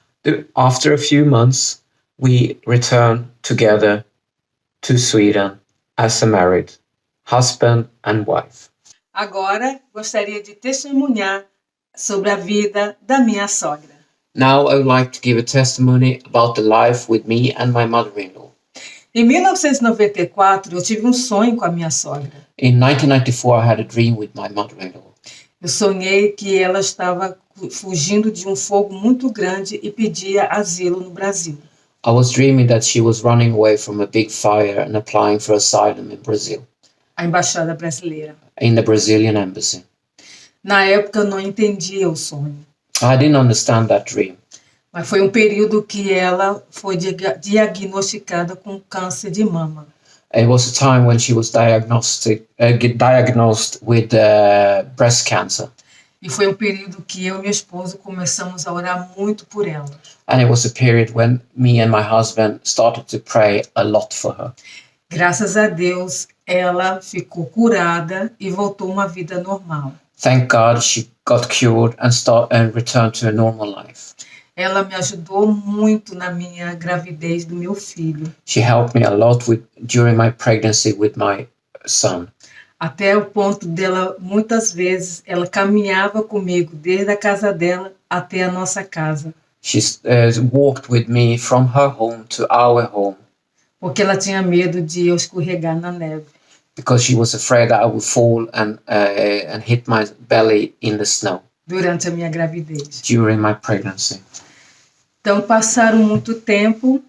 [SPEAKER 4] After a few months, we returned together to Sweden as a married husband and wife.
[SPEAKER 3] Agora, gostaria de testemunhar sobre a vida da minha sogra.
[SPEAKER 4] Now I would like to give a testimony about the life with me and my mother-in-law.
[SPEAKER 3] Em 1994, eu tive um sonho com a minha sogra.
[SPEAKER 4] In 1994, I had a dream with my mother-in-law.
[SPEAKER 3] Eu sonhei que ela estava fugindo de um fogo muito grande e pedia asilo no Brasil.
[SPEAKER 4] I was dreaming that she was running away from a big fire and applying for asylum in Brazil.
[SPEAKER 3] A embaixada brasileira.
[SPEAKER 4] In the Brazilian embassy.
[SPEAKER 3] Na época eu não entendia o sonho.
[SPEAKER 4] I didn't understand that dream.
[SPEAKER 3] Mas foi um período que ela foi diagnosticada com câncer de mama.
[SPEAKER 4] It was a time when she was diagnosed with breast cancer.
[SPEAKER 3] E foi um período que eu e meu esposo começamos a orar muito por ela.
[SPEAKER 4] And it was a period when me and my husband started to pray a lot for her.
[SPEAKER 3] Graças a Deus, ela ficou curada e voltou a uma vida normal.
[SPEAKER 4] Thank God she got cured and returned to a normal life.
[SPEAKER 3] Ela me ajudou muito na minha gravidez do meu filho.
[SPEAKER 4] She helped me a lot during my pregnancy with my son.
[SPEAKER 3] Até o ponto dela, muitas vezes, ela caminhava comigo desde a casa dela até a nossa casa.
[SPEAKER 4] She walked with me from her home to our home.
[SPEAKER 3] Porque ela tinha medo de eu escorregar na neve.
[SPEAKER 4] because she was afraid that I would fall and hit my belly in the snow
[SPEAKER 3] durante a minha gravidez.
[SPEAKER 4] during my pregnancy.
[SPEAKER 3] Então, passaram muito tempo,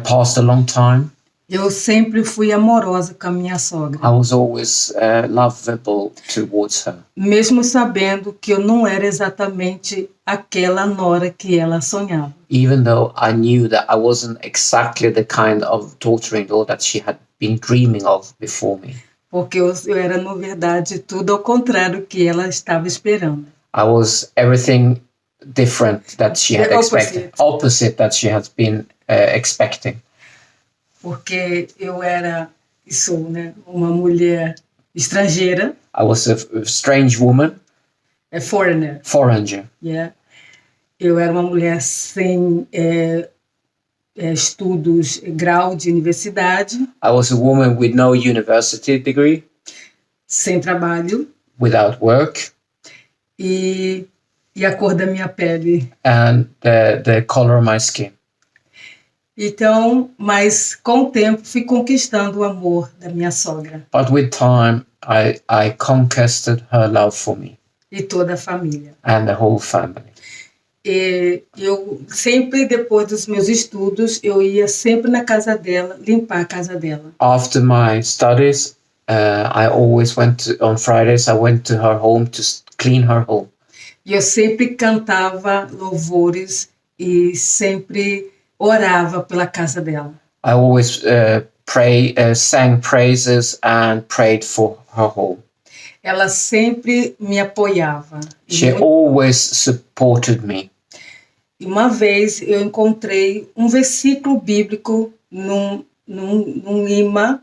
[SPEAKER 4] Passed a long time.
[SPEAKER 3] eu sempre fui amorosa com a minha sogra,
[SPEAKER 4] I was always lovable towards her,
[SPEAKER 3] mesmo sabendo que eu não era exatamente aquela nora que ela sonhava.
[SPEAKER 4] even though I knew that I wasn't exactly the kind of daughter-in-law that she had been dreaming of before me.
[SPEAKER 3] Porque eu era, na verdade, tudo ao contrário que ela estava esperando.
[SPEAKER 4] I was everything different that she had
[SPEAKER 3] The
[SPEAKER 4] expected, opposite that she had been expecting.
[SPEAKER 3] Porque eu era e sou, né, uma mulher estrangeira,
[SPEAKER 4] I was a strange woman,
[SPEAKER 3] foreigner,
[SPEAKER 4] foreigner.
[SPEAKER 3] yeah. Eu era uma mulher sem estudos, grau de universidade,
[SPEAKER 4] I was a woman with no university degree,
[SPEAKER 3] sem trabalho,
[SPEAKER 4] without work,
[SPEAKER 3] e a cor da minha pele.
[SPEAKER 4] and the color of my skin.
[SPEAKER 3] Então, mas com o tempo fui conquistando o amor da minha sogra
[SPEAKER 4] But with time, I conquered her love for me
[SPEAKER 3] e toda a família.
[SPEAKER 4] and the whole family.
[SPEAKER 3] E eu sempre, depois dos meus estudos, eu ia sempre na casa dela, limpar a casa dela.
[SPEAKER 4] After my studies, I always on Fridays, I went to her home to clean her home.
[SPEAKER 3] E eu sempre cantava louvores e sempre orava pela casa dela.
[SPEAKER 4] I always sang praises and prayed for her home.
[SPEAKER 3] Ela sempre me apoiava.
[SPEAKER 4] She always supported me.
[SPEAKER 3] E uma vez eu encontrei um versículo bíblico num imã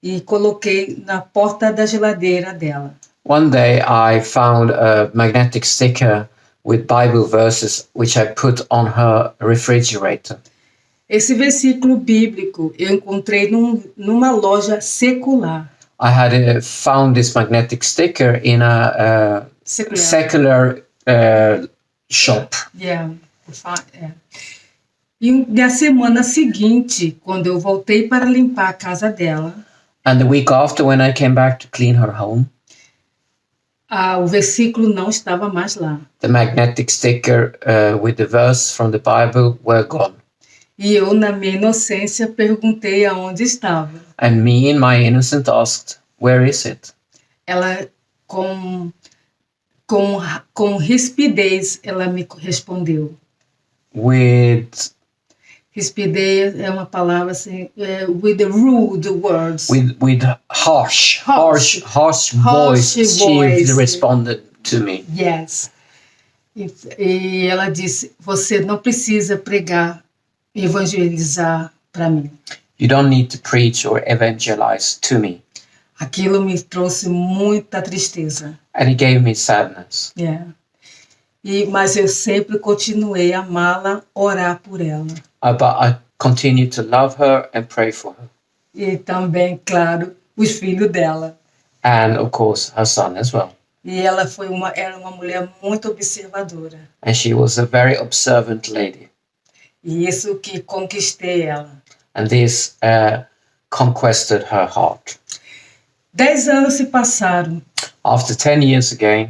[SPEAKER 3] e coloquei na porta da geladeira dela.
[SPEAKER 4] One day I found a magnetic sticker with Bible verses which I put on her refrigerator.
[SPEAKER 3] Esse versículo bíblico eu encontrei numa loja secular.
[SPEAKER 4] I had found this magnetic sticker in a secular shop.
[SPEAKER 3] Yeah. E na semana seguinte, quando eu voltei para limpar a casa dela,
[SPEAKER 4] And the week after, when I came back to clean her home,
[SPEAKER 3] o versículo não estava mais lá.
[SPEAKER 4] the magnetic sticker with the verse from the Bible were gone.
[SPEAKER 3] E eu, na minha inocência, perguntei aonde estava.
[SPEAKER 4] And me, in my innocence, asked, "Where is it?"
[SPEAKER 3] Ela, com rispidez, ela me respondeu.
[SPEAKER 4] With
[SPEAKER 3] Rispidez é uma palavra assim, with the rude words.
[SPEAKER 4] with harsh voice, she responded to me.
[SPEAKER 3] Yes. E ela disse, você não precisa pregar, evangelizar para mim.
[SPEAKER 4] You don't need to preach or evangelize to me.
[SPEAKER 3] Aquilo me trouxe muita tristeza.
[SPEAKER 4] And it gave me sadness.
[SPEAKER 3] Yeah. Mas eu sempre continuei a amá-la, orar por ela.
[SPEAKER 4] But I continued to love her and pray for her.
[SPEAKER 3] E também, claro, os filhos dela.
[SPEAKER 4] And of course, her son as well.
[SPEAKER 3] E ela era uma mulher muito observadora.
[SPEAKER 4] And she was a very observant lady.
[SPEAKER 3] E isso que conquistei ela.
[SPEAKER 4] And this conquered her heart.
[SPEAKER 3] 10 anos se passaram.
[SPEAKER 4] After 10 years again,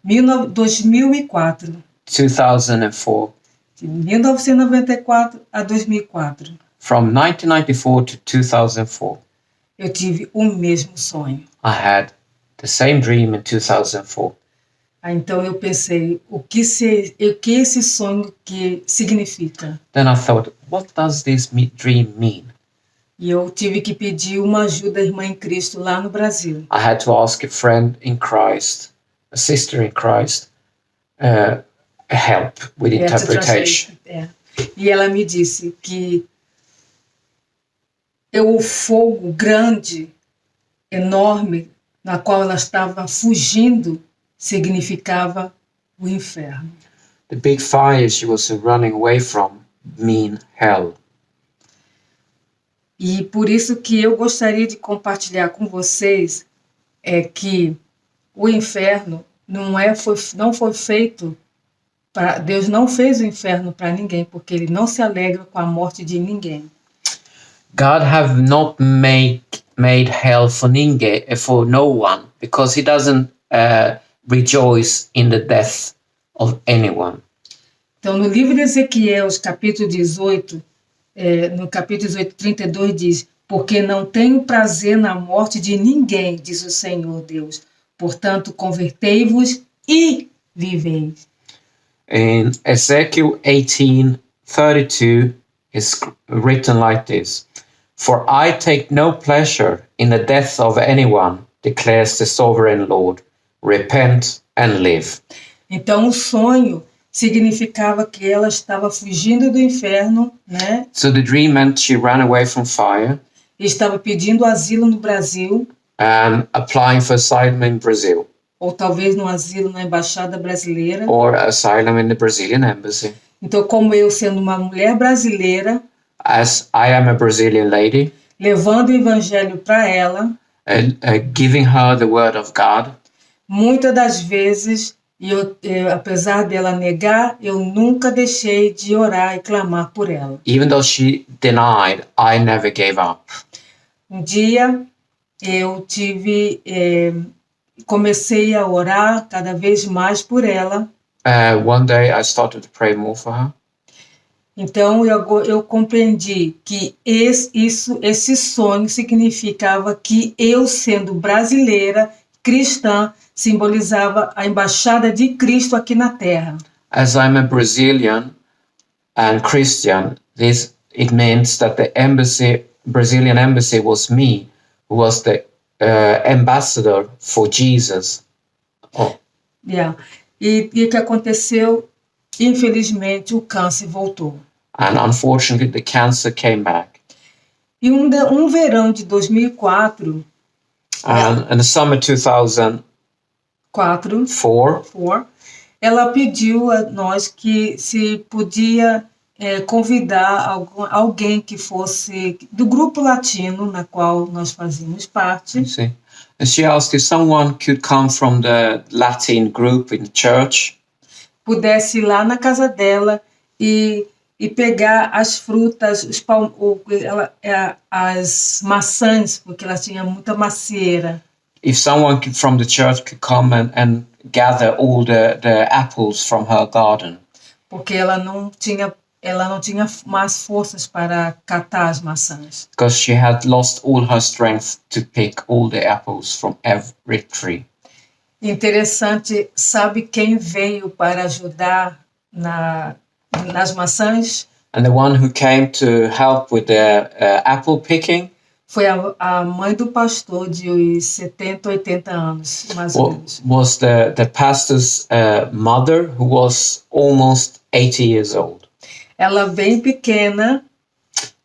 [SPEAKER 3] 2004.
[SPEAKER 4] 2004,
[SPEAKER 3] De 1994 a 2004.
[SPEAKER 4] from 1994 to 2004,
[SPEAKER 3] Eu tive o mesmo sonho.
[SPEAKER 4] I had the same dream in 2004.
[SPEAKER 3] Então eu pensei, o que esse sonho que significa?
[SPEAKER 4] Then I thought, what does this dream mean?
[SPEAKER 3] E eu tive que pedir uma ajuda à irmã em Cristo lá no Brasil.
[SPEAKER 4] I had to ask a friend in Christ, a sister in Christ, help with interpretation.
[SPEAKER 3] E ela me disse que o fogo grande, enorme, na qual ela estava fugindo, significava o inferno.
[SPEAKER 4] The big fire she was running away from mean hell.
[SPEAKER 3] E por isso que eu gostaria de compartilhar com vocês é que o inferno não foi feito para Deus, não fez o inferno para ninguém, porque ele não se alegra com a morte de ninguém.
[SPEAKER 4] God have not made hell for no one, because he doesn't rejoice in the death of anyone.
[SPEAKER 3] Então, no livro de Ezequiel, capítulo 18, no capítulo 18, 32, diz: porque não tenho prazer na morte de ninguém, diz o Senhor Deus. Portanto, convertei-vos e viveis.
[SPEAKER 4] In Ezekiel 18:32 is written like this: For I take no pleasure in the death of anyone, declares the sovereign Lord. Repent and live.
[SPEAKER 3] Então, o sonho significava que ela estava fugindo do inferno, né?
[SPEAKER 4] So the dream meant she ran away from fire
[SPEAKER 3] E estava pedindo asilo no Brasil,
[SPEAKER 4] and applying for asylum in Brazil,
[SPEAKER 3] ou talvez no asilo na embaixada brasileira.
[SPEAKER 4] or asylum in the Brazilian embassy.
[SPEAKER 3] Então, como eu sendo uma mulher brasileira,
[SPEAKER 4] As I am a Brazilian lady,
[SPEAKER 3] levando o evangelho para ela,
[SPEAKER 4] giving her the word of God,
[SPEAKER 3] muitas das vezes, apesar dela negar, eu nunca deixei de orar e clamar por ela.
[SPEAKER 4] even though she denied, I never gave up.
[SPEAKER 3] Um dia eu comecei a orar cada vez mais por ela.
[SPEAKER 4] One day I started to pray more for her.
[SPEAKER 3] Então eu compreendi que esse sonho significava que eu, sendo brasileira, cristã, simbolizava a embaixada de Cristo aqui na Terra.
[SPEAKER 4] As I'm a Brazilian and Christian, it means that the Brazilian embassy was me, who was the ambassador for Jesus.
[SPEAKER 3] Yeah. E o que aconteceu? Infelizmente, o câncer voltou.
[SPEAKER 4] And unfortunately, the cancer came back.
[SPEAKER 3] E um verão de 2004,
[SPEAKER 4] And in the summer 2004,
[SPEAKER 3] ela pediu a nós que se podia convidar alguém que fosse do grupo latino, na qual nós fazíamos parte.
[SPEAKER 4] and she asked if someone could come from the Latin group in the church,
[SPEAKER 3] pudesse ir lá na casa dela e pegar as frutas, as maçãs, porque ela tinha muita macieira.
[SPEAKER 4] if someone from the church could come and gather all the apples from her garden,
[SPEAKER 3] Porque ela não tinha mais forças para catar as maçãs.
[SPEAKER 4] because she had lost all her strength to pick all the apples from every tree.
[SPEAKER 3] Interessante, sabe quem veio para ajudar nas maçãs?
[SPEAKER 4] And the one who came to help with the apple picking
[SPEAKER 3] Foi a mãe do pastor de 70, 80 anos, mais ou menos.
[SPEAKER 4] was the pastor's mother, who was almost 80 years old.
[SPEAKER 3] Ela bem pequena,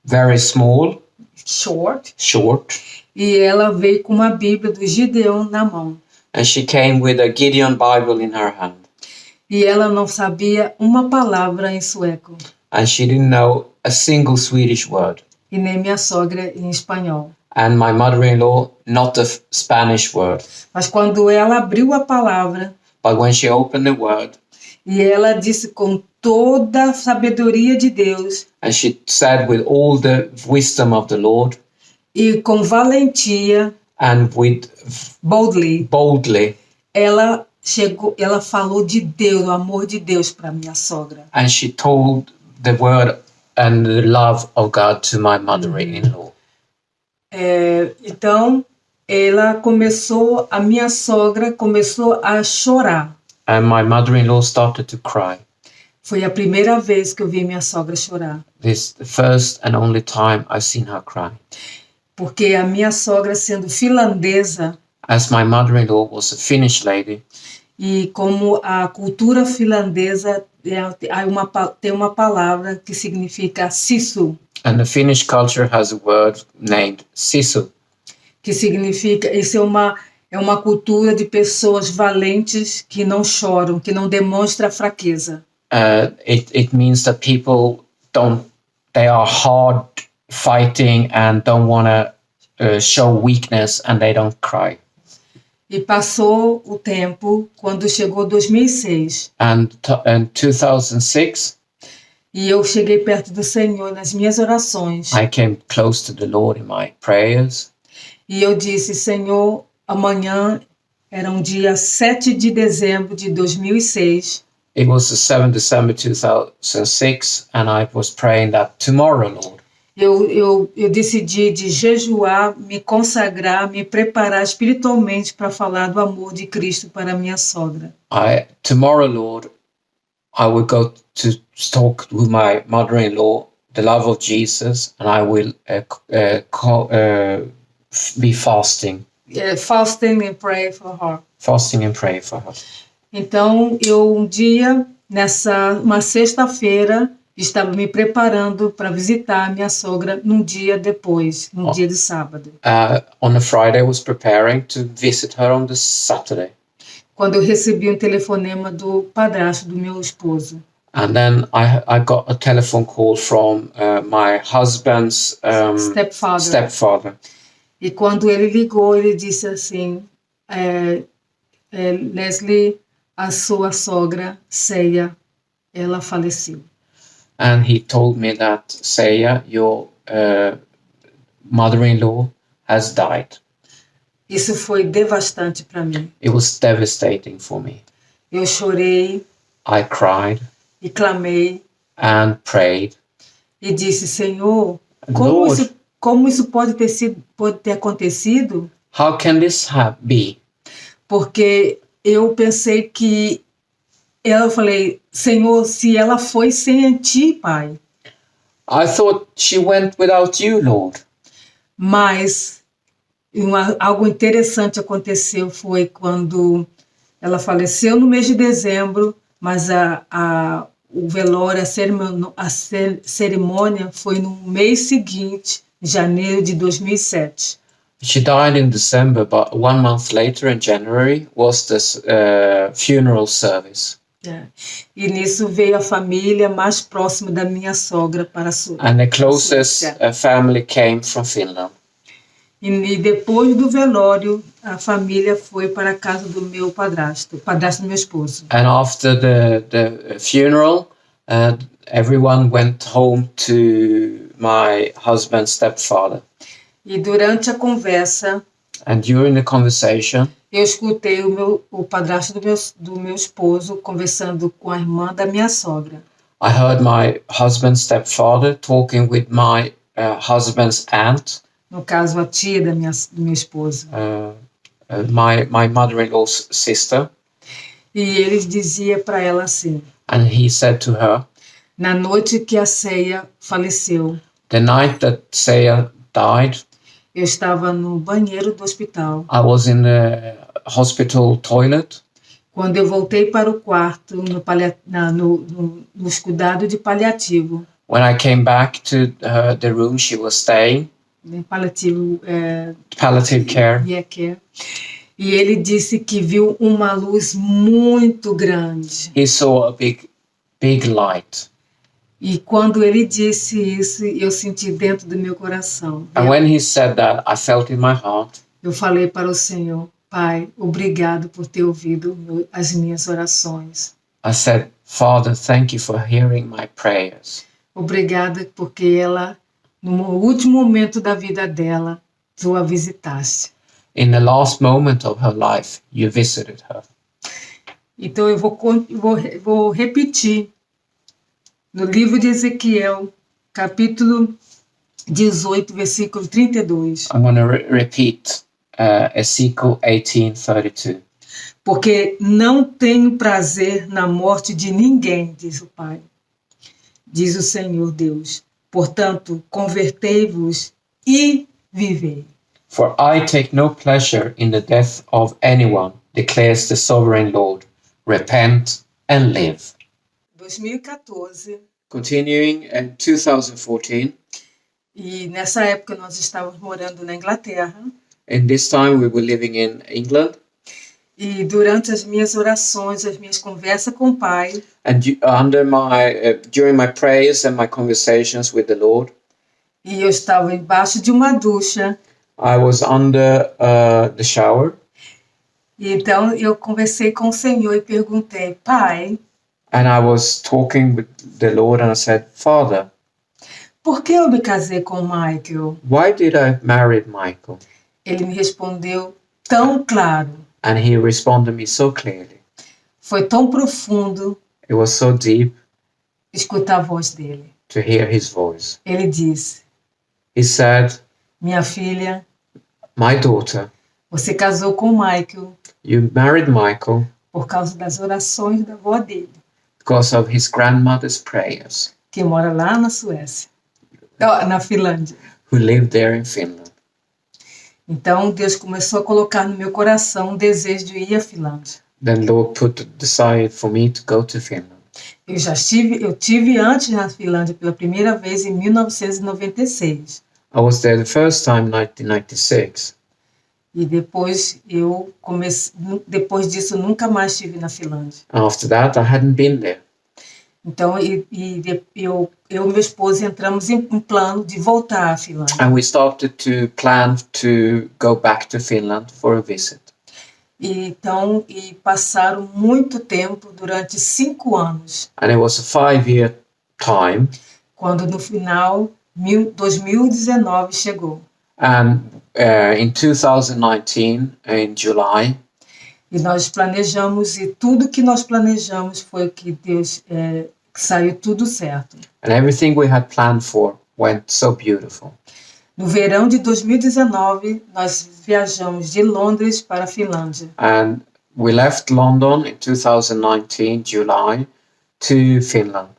[SPEAKER 4] Very small,
[SPEAKER 3] short,
[SPEAKER 4] e
[SPEAKER 3] ela veio com uma Bíblia do Gideão na mão.
[SPEAKER 4] and she came with a Gideon Bible in her hand.
[SPEAKER 3] E ela não sabia uma palavra em sueco.
[SPEAKER 4] And she didn't know a single Swedish word.
[SPEAKER 3] E nem minha sogra em espanhol.
[SPEAKER 4] And my mother-in-law, not a Spanish word.
[SPEAKER 3] Mas quando ela abriu a palavra,
[SPEAKER 4] But when she opened the word,
[SPEAKER 3] e ela disse com toda a sabedoria de Deus,
[SPEAKER 4] and she said with all the wisdom of the Lord,
[SPEAKER 3] e com valentia,
[SPEAKER 4] and with boldly,
[SPEAKER 3] ela falou de Deus, o amor de Deus para minha sogra.
[SPEAKER 4] and she told the word and the love of God to my mother-in-law.
[SPEAKER 3] Então, a minha sogra começou a chorar.
[SPEAKER 4] And my mother-in-law started to cry.
[SPEAKER 3] Foi a primeira vez que eu vi minha sogra chorar.
[SPEAKER 4] This is the first and only time I've seen her cry.
[SPEAKER 3] Porque a minha sogra, sendo finlandesa,
[SPEAKER 4] As my mother-in-law was a Finnish lady,
[SPEAKER 3] e como a cultura finlandesa tem uma palavra que significa sisu,
[SPEAKER 4] and the Finnish culture has a word named sisu,
[SPEAKER 3] que significa, isso é uma cultura de pessoas valentes que não choram, que não demonstram fraqueza.
[SPEAKER 4] It means that people they are hard fighting and don't want to show weakness, and they don't cry.
[SPEAKER 3] E passou o tempo, quando chegou 2006.
[SPEAKER 4] And in 2006,
[SPEAKER 3] E eu cheguei perto do Senhor nas minhas orações.
[SPEAKER 4] I came close to the Lord in my prayers.
[SPEAKER 3] E eu disse, Senhor, amanhã era um dia 7 de dezembro de 2006.
[SPEAKER 4] It was the 7th December 2006, and I was praying that tomorrow, Lord,
[SPEAKER 3] Eu decidi de jejuar, me consagrar, me preparar espiritualmente para falar do amor de Cristo para minha sogra.
[SPEAKER 4] tomorrow, Lord, I will go to talk with my mother-in-law the love of Jesus, and I will be fasting.
[SPEAKER 3] Fasting and pray for her.
[SPEAKER 4] Fasting and pray for her.
[SPEAKER 3] Então, eu um dia, uma sexta-feira, estava me preparando para visitar minha sogra num dia depois, no dia de sábado.
[SPEAKER 4] On a Friday, I was preparing to visit her on the Saturday.
[SPEAKER 3] Quando eu recebi um telefonema do padrasto do meu esposo.
[SPEAKER 4] And then I got a telephone call from my husband's stepfather.
[SPEAKER 3] E quando ele ligou, ele disse assim, Leslie, a sua sogra, Ceia, ela faleceu.
[SPEAKER 4] And he told me that, Ceia, your mother-in-law has died.
[SPEAKER 3] Isso foi devastante para mim.
[SPEAKER 4] It was devastating for me.
[SPEAKER 3] Eu chorei.
[SPEAKER 4] I cried.
[SPEAKER 3] E clamei.
[SPEAKER 4] And prayed.
[SPEAKER 3] E disse, Senhor,
[SPEAKER 4] Lord,
[SPEAKER 3] como isso pode ter acontecido?
[SPEAKER 4] How can this be?
[SPEAKER 3] Porque eu pensei que eu falei, Senhor, se ela foi sem ti, Pai.
[SPEAKER 4] I thought she went without you, Lord.
[SPEAKER 3] Mas algo interessante aconteceu foi quando ela faleceu no mês de dezembro, mas o velório, a cerimônia foi no mês seguinte, janeiro de 2007.
[SPEAKER 4] She died in December, but 1 month later, in January, was this funeral service.
[SPEAKER 3] E nisso veio a família mais próxima da minha sogra para
[SPEAKER 4] And the closest family came from Finland.
[SPEAKER 3] E depois do velório, a família foi para a casa do meu padrasto, o padrasto do meu esposo.
[SPEAKER 4] And after the funeral, everyone went home to my husband's stepfather.
[SPEAKER 3] E durante a conversa,
[SPEAKER 4] and during the conversation,
[SPEAKER 3] eu escutei o padrasto do meu esposo conversando com a irmã da minha sogra.
[SPEAKER 4] I heard my husband's stepfather talking with my husband's aunt.
[SPEAKER 3] No caso, a tia do meu esposo.
[SPEAKER 4] My mother-in-law's sister.
[SPEAKER 3] E ele dizia para ela assim.
[SPEAKER 4] And he said to her.
[SPEAKER 3] Na noite que a Ceia faleceu.
[SPEAKER 4] The night that Ceia died.
[SPEAKER 3] Eu estava no banheiro do hospital.
[SPEAKER 4] I was in the hospital toilet.
[SPEAKER 3] Quando eu voltei para o quarto nos cuidados de paliativo.
[SPEAKER 4] When I came back to the room she was staying. Palliative care.
[SPEAKER 3] Yeah, care. E ele disse que viu uma luz muito grande.
[SPEAKER 4] He saw a big light.
[SPEAKER 3] E quando ele disse isso, eu senti dentro do meu coração.
[SPEAKER 4] And when he said that, I felt in my heart.
[SPEAKER 3] Eu falei para o Senhor, Pai, obrigado por ter ouvido as minhas orações.
[SPEAKER 4] I said, Father, thank you for hearing my prayers.
[SPEAKER 3] Obrigada porque ela, no último momento da vida dela, tu a visitaste.
[SPEAKER 4] In the last moment of her life, you visited her.
[SPEAKER 3] Então eu vou repetir. No livro de Ezequiel, capítulo 18, versículo 32.
[SPEAKER 4] I'm going to repeat Ezekiel 18:32.
[SPEAKER 3] Porque não tenho prazer na morte de ninguém, diz o Pai. Diz o Senhor Deus. Portanto, convertei-vos e vivei.
[SPEAKER 4] For I take no pleasure in the death of anyone, declares the sovereign Lord. Repent and live.
[SPEAKER 3] 2014.
[SPEAKER 4] Continuing in 2014.
[SPEAKER 3] E nessa época nós estávamos morando na Inglaterra.
[SPEAKER 4] In this time we were living in England.
[SPEAKER 3] E durante as minhas orações, as minhas conversas com o Pai.
[SPEAKER 4] And during my prayers and my conversations with the Lord.
[SPEAKER 3] E eu estava embaixo de uma ducha.
[SPEAKER 4] I was under the shower.
[SPEAKER 3] E então eu conversei com o Senhor e perguntei, Pai.
[SPEAKER 4] And I was talking with the Lord and I said, Father,
[SPEAKER 3] por que eu me casei com o Michael?
[SPEAKER 4] why did I marry Michael?
[SPEAKER 3] Ele me respondeu tão claro,
[SPEAKER 4] And he responded me so clearly.
[SPEAKER 3] foi tão profundo
[SPEAKER 4] It was so deep
[SPEAKER 3] escutar a voz dele.
[SPEAKER 4] to hear his voice.
[SPEAKER 3] Ele disse:
[SPEAKER 4] He said,
[SPEAKER 3] minha filha,
[SPEAKER 4] my daughter,
[SPEAKER 3] você casou com o Michael
[SPEAKER 4] you married Michael
[SPEAKER 3] por causa das orações da avó dele,
[SPEAKER 4] because of his grandmother's prayers,
[SPEAKER 3] que mora lá na Suécia, na Finlândia.
[SPEAKER 4] who lived there in Finland.
[SPEAKER 3] Então Deus começou a colocar no meu coração um desejo de ir à Finlândia.
[SPEAKER 4] Then Lord put the desire for me to go to Finland.
[SPEAKER 3] Eu tive antes na Finlândia pela primeira vez em 1996.
[SPEAKER 4] I was there the first time in 1996.
[SPEAKER 3] E depois depois disso nunca mais estive na Finlândia.
[SPEAKER 4] After that, I hadn't been there.
[SPEAKER 3] Então eu e meu esposo entramos em um plano de voltar à Finlândia.
[SPEAKER 4] And we started to plan to go back to Finland for a visit.
[SPEAKER 3] E passaram muito tempo, durante 5 anos,
[SPEAKER 4] And it was a 5-year time.
[SPEAKER 3] quando no final 2019 chegou.
[SPEAKER 4] And in 2019, in July,
[SPEAKER 3] E nós planejamos, e tudo que nós planejamos foi que Deus, que saiu tudo certo.
[SPEAKER 4] and everything we had planned for went so beautiful.
[SPEAKER 3] No verão de 2019, nós viajamos de Londres para a Finlândia.
[SPEAKER 4] And we left London in 2019, July, to Finland.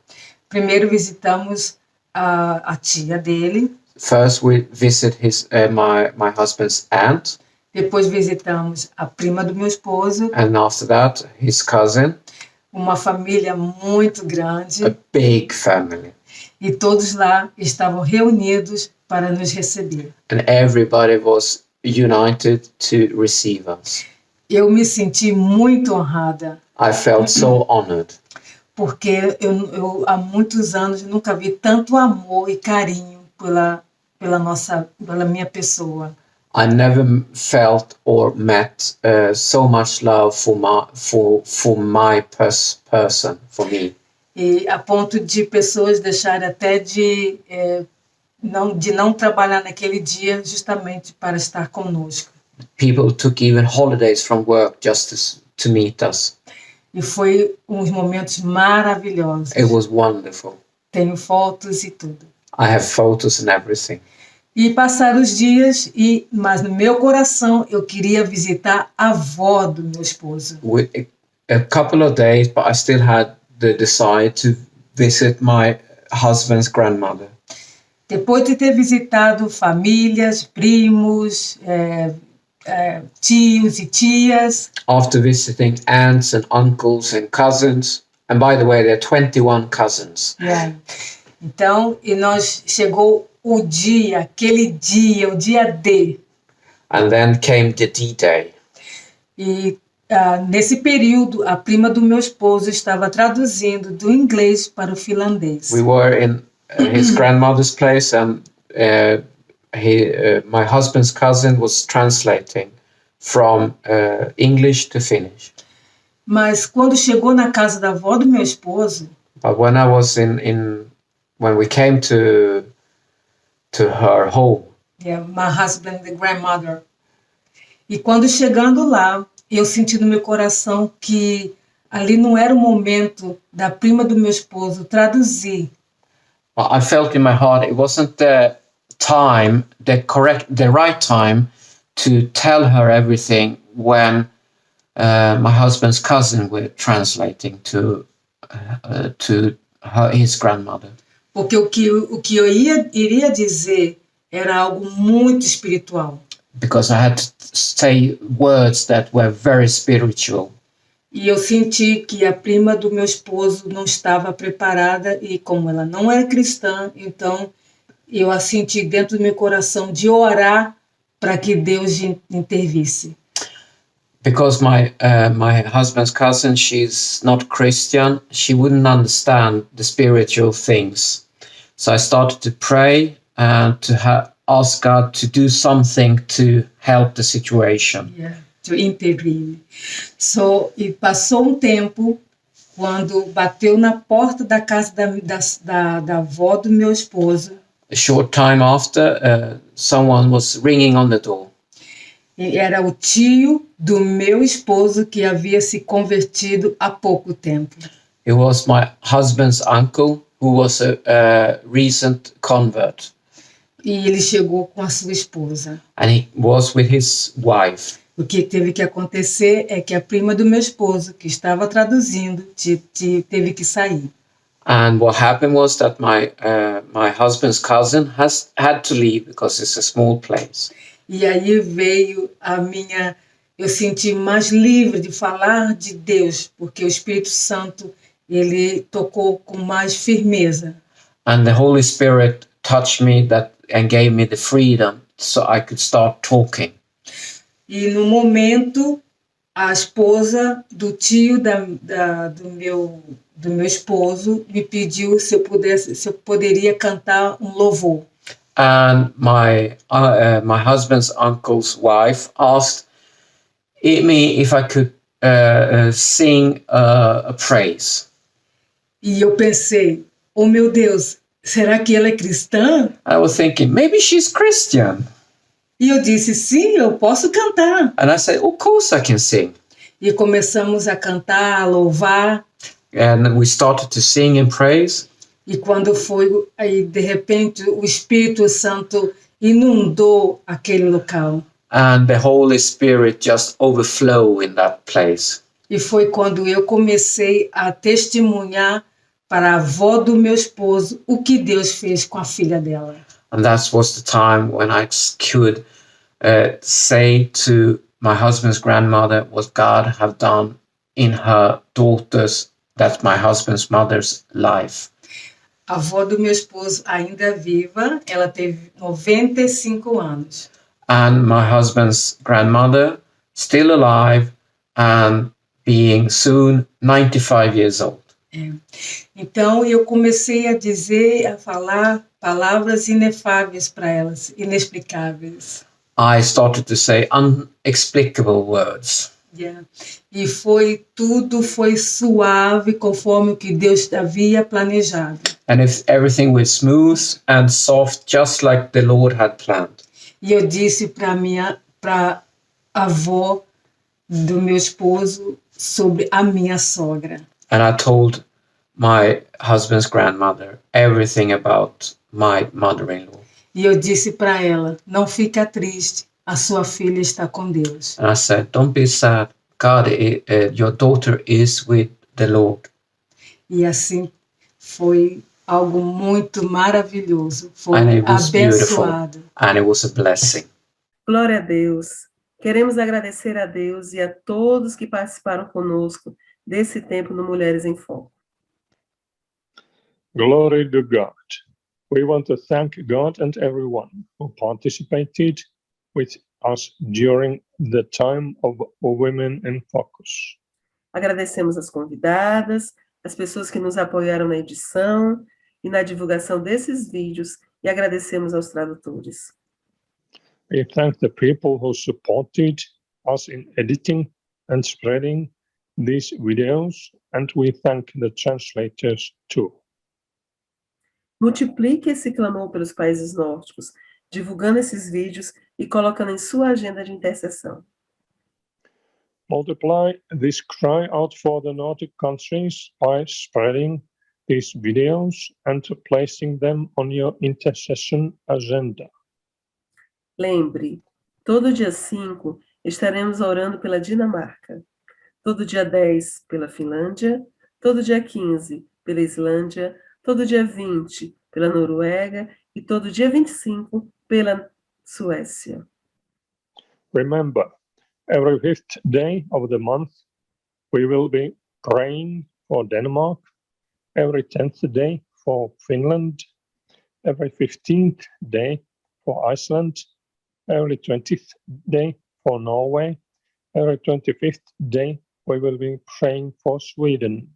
[SPEAKER 3] Primeiro visitamos a tia dele,
[SPEAKER 4] First, we visited my husband's aunt,
[SPEAKER 3] depois visitamos a prima do meu esposo,
[SPEAKER 4] and after that, his cousin,
[SPEAKER 3] uma família muito grande,
[SPEAKER 4] a big family.
[SPEAKER 3] e todos lá estavam reunidos para nos receber.
[SPEAKER 4] And everybody was united to receive us.
[SPEAKER 3] Eu me senti muito honrada,
[SPEAKER 4] I felt so honored
[SPEAKER 3] porque eu há muitos anos nunca vi tanto amor e carinho pela minha pessoa.
[SPEAKER 4] I never felt or met so much love for my person, for me.
[SPEAKER 3] E a ponto de pessoas deixarem até de não trabalhar naquele dia justamente para estar conosco.
[SPEAKER 4] People took even holidays from work just to meet us.
[SPEAKER 3] E foi uns momentos maravilhosos.
[SPEAKER 4] It was wonderful.
[SPEAKER 3] Tenho fotos e tudo.
[SPEAKER 4] I have photos and everything.
[SPEAKER 3] E passaram os dias, mas no meu coração eu queria visitar a avó do meu esposo.
[SPEAKER 4] A couple of days, but I still had the desire to visit my husband's grandmother.
[SPEAKER 3] Depois de ter visitado famílias, primos, tios e tias,
[SPEAKER 4] After visiting aunts and uncles and cousins, and by the way, there are 21 cousins.
[SPEAKER 3] então, chegou o dia, o dia D.
[SPEAKER 4] And then came the D-Day.
[SPEAKER 3] E nesse período, a prima do meu esposo estava traduzindo do inglês para o finlandês.
[SPEAKER 4] We were in his grandmother's place, and my husband's cousin was translating from English to Finnish.
[SPEAKER 3] Mas quando chegou na casa da avó do meu esposo,
[SPEAKER 4] But when I was when we came to her home,
[SPEAKER 3] my husband, the grandmother, e quando chegando lá, eu senti no meu coração que ali não era o momento da prima do meu esposo traduzir.
[SPEAKER 4] I felt in my heart it wasn't the time, the right time to tell her everything when my husband's cousin were translating to his grandmother.
[SPEAKER 3] Porque o que eu iria dizer era algo muito espiritual.
[SPEAKER 4] Because I had to say words that were very spiritual.
[SPEAKER 3] E eu senti que a prima do meu esposo não estava preparada, e como ela não era cristã, então eu a senti dentro do meu coração de orar para que Deus intervisse.
[SPEAKER 4] Because my husband's cousin, she's not Christian, she wouldn't understand the spiritual things. So I started to pray and to ask God to do something to help the situation.
[SPEAKER 3] To intervene. E passou um tempo, quando bateu na porta da casa da avó do meu esposo.
[SPEAKER 4] A short time after, someone was ringing on the door.
[SPEAKER 3] E era o tio do meu esposo que havia se convertido há pouco tempo.
[SPEAKER 4] It was my husband's uncle who was a recent convert,
[SPEAKER 3] E ele chegou com a sua esposa.
[SPEAKER 4] and he was with his wife.
[SPEAKER 3] O que teve que acontecer é que a prima do meu esposo, que estava traduzindo, teve que sair.
[SPEAKER 4] And what happened was that my husband's cousin had to leave because it's a small place.
[SPEAKER 3] E aí veio eu senti mais livre de falar de Deus, porque o Espírito Santo, ele tocou com mais firmeza.
[SPEAKER 4] And the Holy Spirit touched me and gave me the freedom so I could start talking.
[SPEAKER 3] E no momento, a esposa do tio do meu esposo me pediu se eu poderia cantar um louvor.
[SPEAKER 4] And my husband's uncle's wife asked me if I could sing a praise.
[SPEAKER 3] E eu pensei, oh meu Deus, será que ela é cristã?
[SPEAKER 4] I was thinking, maybe she's Christian.
[SPEAKER 3] E eu disse, sim, eu posso cantar.
[SPEAKER 4] And I said, of course I can sing.
[SPEAKER 3] E começamos a cantar, a louvar.
[SPEAKER 4] And we started to sing and praise.
[SPEAKER 3] E quando foi, aí de repente o Espírito Santo inundou aquele local.
[SPEAKER 4] And the Holy Spirit just overflowed in that place.
[SPEAKER 3] E foi quando eu comecei a testemunhar para a avó do meu esposo o que Deus fez com a filha dela.
[SPEAKER 4] And that was the time when I could say to my husband's grandmother what God have done in her daughter's, that's my husband's mother's life.
[SPEAKER 3] A avó do meu esposo ainda viva, ela teve 95 anos.
[SPEAKER 4] And my husband's grandmother still alive and being soon 95 years old.
[SPEAKER 3] Então eu comecei a falar palavras inefáveis para elas, inexplicáveis.
[SPEAKER 4] I started to say unexplicable words.
[SPEAKER 3] Yeah. E tudo foi suave conforme o que Deus havia planejado.
[SPEAKER 4] And if everything was smooth and soft, just like the Lord had planned.
[SPEAKER 3] E eu disse para a avó do meu esposo sobre a minha sogra.
[SPEAKER 4] And I told my husband's grandmother everything about my mother-in-law.
[SPEAKER 3] E eu disse para ela, não fica triste, a sua filha está com Deus.
[SPEAKER 4] And I said, don't be sad. God, your daughter is with the Lord.
[SPEAKER 3] E assim foi algo muito maravilhoso. Foi
[SPEAKER 4] And it was
[SPEAKER 3] abençoado.
[SPEAKER 4] And it was a blessing.
[SPEAKER 1] Glória a Deus. Queremos agradecer a Deus e a todos que participaram conosco desse tempo no Mulheres em Foco.
[SPEAKER 2] Glory to God. We want to thank God and everyone who participated with us during the time of Women in Focus.
[SPEAKER 1] Agradecemos as convidadas, as pessoas que nos apoiaram na edição e na divulgação desses vídeos e agradecemos aos tradutores.
[SPEAKER 2] We thank the people who supported us in editing and spreading these videos, and we thank the translators too.
[SPEAKER 1] Multiplique esse clamor pelos países nórdicos, divulgando esses vídeos e colocando em sua agenda de intercessão.
[SPEAKER 2] Multiply this cry out for the Nordic countries by spreading these videos and placing them on your intercession agenda.
[SPEAKER 1] Lembre, todo dia 5 estaremos orando pela Dinamarca, todo dia 10 pela Finlândia, todo dia 15 pela Islândia, todo dia 20 pela Noruega e todo dia 25 pela Suécia.
[SPEAKER 2] Remember, every 5th day of the month, we will be praying for Denmark, every 10th day for Finland, every 15th day for Iceland, every 20th day for Norway, every 25th day we will be praying for Sweden.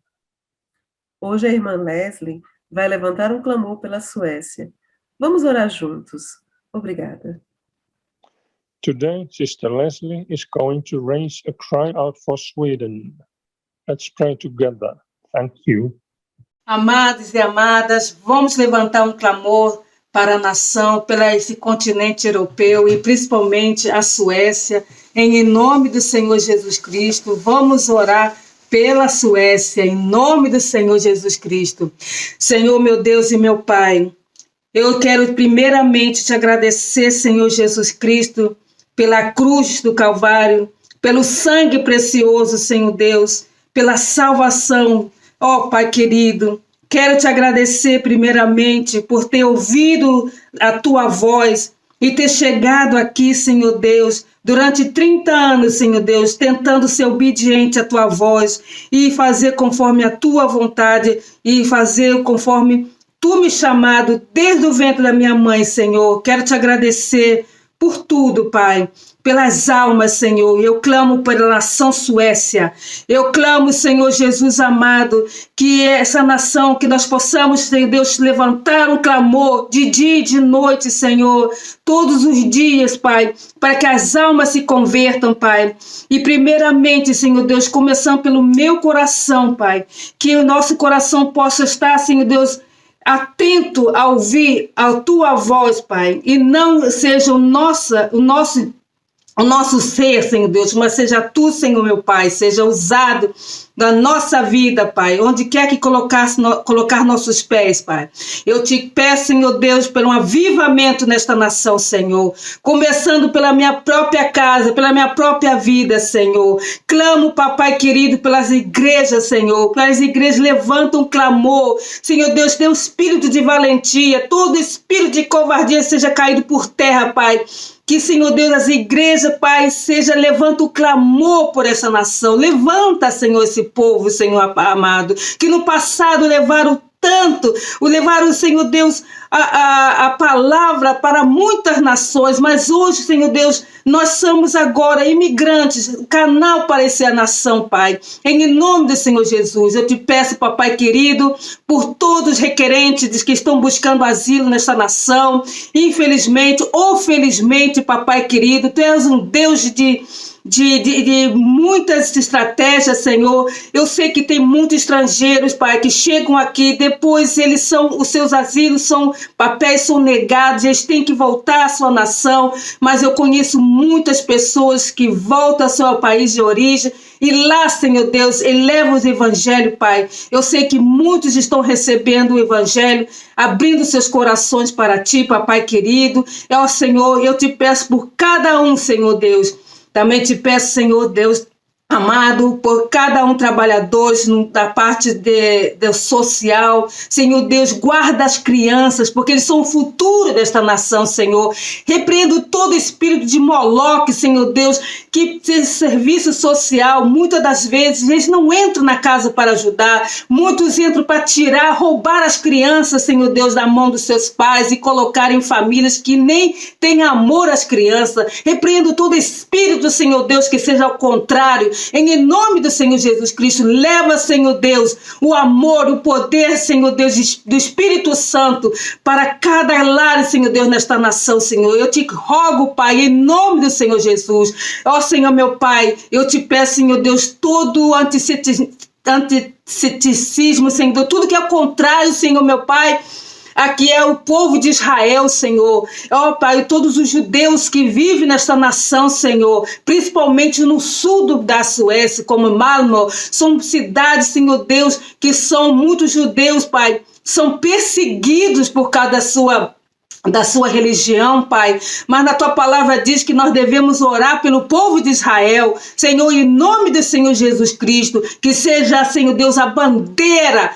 [SPEAKER 1] Hoje a irmã Leslie vai levantar um clamor pela Suécia. Vamos orar juntos. Obrigada.
[SPEAKER 2] Today, Sister Leslie is going to raise a cry out for Sweden. Let's pray together. Thank you.
[SPEAKER 3] Amados e amadas, vamos levantar um clamor para a nação, pela esse continente europeu e principalmente a Suécia, em nome do Senhor Jesus Cristo. Vamos orar pela Suécia, em nome do Senhor Jesus Cristo. Senhor, meu Deus e meu Pai, eu quero primeiramente te agradecer, Senhor Jesus Cristo, pela cruz do Calvário, pelo sangue precioso, Senhor Deus, pela salvação, ó Pai querido. Quero te agradecer primeiramente por ter ouvido a tua voz e ter chegado aqui, Senhor Deus, durante 30 anos, Senhor Deus, tentando ser obediente à tua voz e fazer conforme a tua vontade e fazer conforme tu me chamado desde o ventre da minha mãe, Senhor. Quero te agradecer por tudo, Pai, pelas almas, Senhor. Eu clamo pela nação Suécia. Eu clamo, Senhor Jesus amado, que essa nação, que nós possamos, Senhor Deus, levantar um clamor de dia e de noite, Senhor, todos os dias, Pai, para que as almas se convertam, Pai. E primeiramente, Senhor Deus, começando pelo meu coração, Pai, que o nosso coração possa estar, Senhor Deus, atento a ouvir a tua voz, Pai, e não seja o nosso ser, Senhor Deus, mas seja tu, Senhor meu Pai, seja usado da nossa vida, Pai, onde quer que colocar nossos pés, Pai. Eu te peço, Senhor Deus, por um avivamento nesta nação, Senhor, começando pela minha própria casa, pela minha própria vida, Senhor. Clamo, Papai querido, pelas igrejas, Senhor, pelas igrejas levantam um clamor, Senhor Deus, dê um espírito de valentia, todo espírito de covardia seja caído por terra, Pai. Que, Senhor Deus, as igrejas, Pai, levanta o clamor por essa nação. Levanta, Senhor, esse povo, Senhor amado, que no passado levaram, Senhor Deus, a palavra para muitas nações, mas hoje, Senhor Deus, nós somos agora imigrantes, canal para essa nação, Pai. Em nome do Senhor Jesus, eu te peço, Papai querido, por todos os requerentes que estão buscando asilo nesta nação, infelizmente ou felizmente, Papai querido, tu és um Deus de muitas estratégias, Senhor. Eu sei que tem muitos estrangeiros, Pai, que chegam aqui, depois os seus asilos papéis são negados, eles têm que voltar à sua nação, mas eu conheço muitas pessoas que voltam ao seu país de origem e lá, Senhor Deus, elevam o evangelho, Pai. Eu sei que muitos estão recebendo o evangelho, abrindo seus corações para ti, Papai querido. Senhor, eu te peço por cada um, Senhor Deus. Também te peço, Senhor Deus amado, por cada um trabalhador da parte de social. Senhor Deus, guarda as crianças, porque eles são o futuro desta nação, Senhor. Repreendo todo espírito de Moloque, Senhor Deus, que serviço social, muitas das vezes, eles não entram na casa para ajudar, muitos entram para roubar as crianças, Senhor Deus, da mão dos seus pais e colocar em famílias que nem têm amor às crianças. Repreendo todo espírito, Senhor Deus, que seja ao contrário. Em nome do Senhor Jesus Cristo, leva, Senhor Deus, o amor, o poder, Senhor Deus, do Espírito Santo para cada lar, Senhor Deus, nesta nação, Senhor. Eu te rogo, Pai, em nome do Senhor Jesus. Senhor, meu Pai, eu te peço, Senhor Deus, todo antissemitismo, Senhor, tudo que é contrário, Senhor, meu Pai. Aqui é o povo de Israel, Senhor. Pai, todos os judeus que vivem nesta nação, Senhor, principalmente no sul da Suécia, como Malmö, são cidades, Senhor Deus, que são muitos judeus, Pai, são perseguidos por causa da sua religião, Pai, mas na tua palavra diz que nós devemos orar pelo povo de Israel, Senhor, em nome do Senhor Jesus Cristo, que seja, Senhor Deus, a bandeira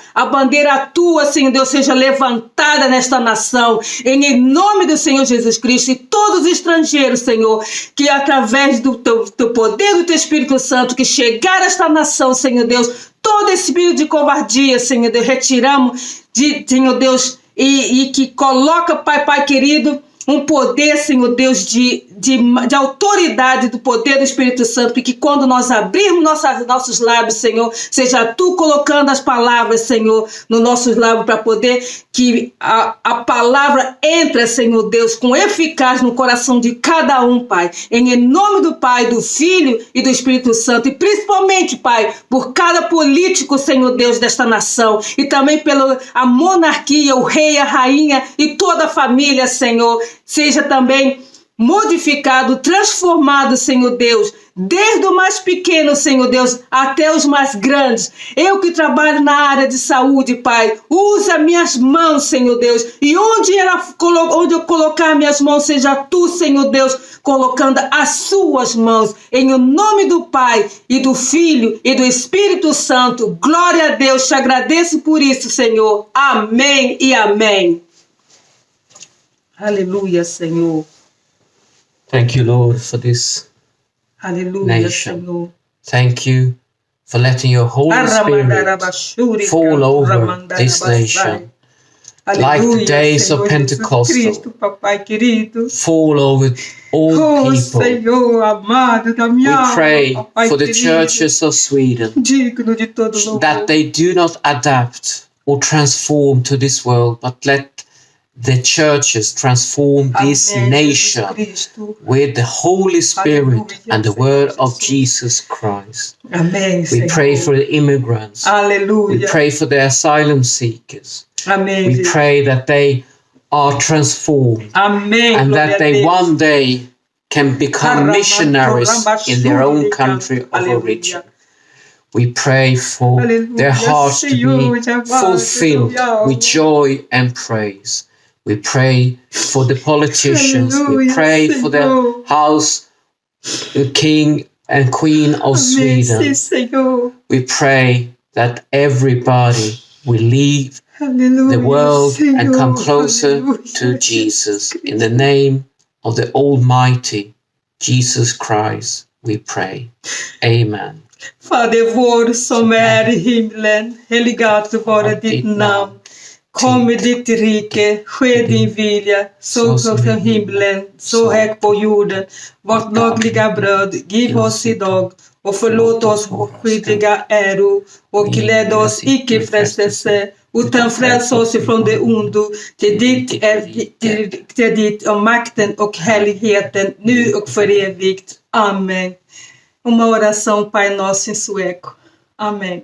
[SPEAKER 3] tua, Senhor Deus, seja levantada nesta nação, em nome do Senhor Jesus Cristo, e todos os estrangeiros, Senhor, que através do teu poder, do teu Espírito Santo, que chegar a esta nação, Senhor Deus, todo esse espírito de covardia, Senhor Deus, retiramos Senhor Deus, e que coloca, Pai querido, um poder, Senhor Deus, de de autoridade do poder do Espírito Santo, e que quando nós abrirmos nossos lábios, Senhor, seja Tu colocando as palavras, Senhor, nos nossos lábios, para poder que a palavra entre, Senhor Deus, com eficácia no coração de cada um, Pai. Em nome do Pai, do Filho e do Espírito Santo, e principalmente, Pai, por cada político, Senhor Deus, desta nação, e também pela a monarquia, o rei, a rainha e toda a família, Senhor, seja também modificado, transformado, Senhor Deus, desde o mais pequeno, Senhor Deus, até os mais grandes. Eu que trabalho na área de saúde, Pai, usa minhas mãos, Senhor Deus, e onde eu colocar minhas mãos, seja Tu, Senhor Deus, colocando as Suas mãos, em nome do Pai, e do Filho, e do Espírito Santo. Glória a Deus, te agradeço por isso, Senhor. Amém e amém. Aleluia, Senhor.
[SPEAKER 4] Thank you, Lord, for this
[SPEAKER 3] Aleluia,
[SPEAKER 4] nation.
[SPEAKER 3] Senhor.
[SPEAKER 4] Thank you for letting your Holy Spirit fall over this nation. Like the days of Pentecostal, fall over all people. We pray for the churches of Sweden that they do not adapt or transform to this world, but let the churches transform this nation with the Holy Spirit and the word of Jesus Christ. We pray for the immigrants. We pray for the asylum seekers. We pray that they are transformed and that they one day can become missionaries in their own country of origin. We pray for their hearts to be fulfilled with joy and praise. We pray for the politicians. We pray for the house, the king and queen of Sweden. We pray that everybody will leave the world and come closer to Jesus. In the name of the Almighty Jesus Christ, we pray. Amen.
[SPEAKER 3] Fader vår som är i himlen, helgat vare ditt namn. Kom med ditt rike, ske din vilja, så som himlen, så här på jorden. Vårt dagliga bröd, giv oss idag, och förlåt oss vår skyldiga äro, och gläd oss icke i frestelse, utan fräls oss ifrån det ondo. Till dit och makten och härligheten, nu och för evigt. Amen. Uma oração, Pai Nosso, em sueco. Amém.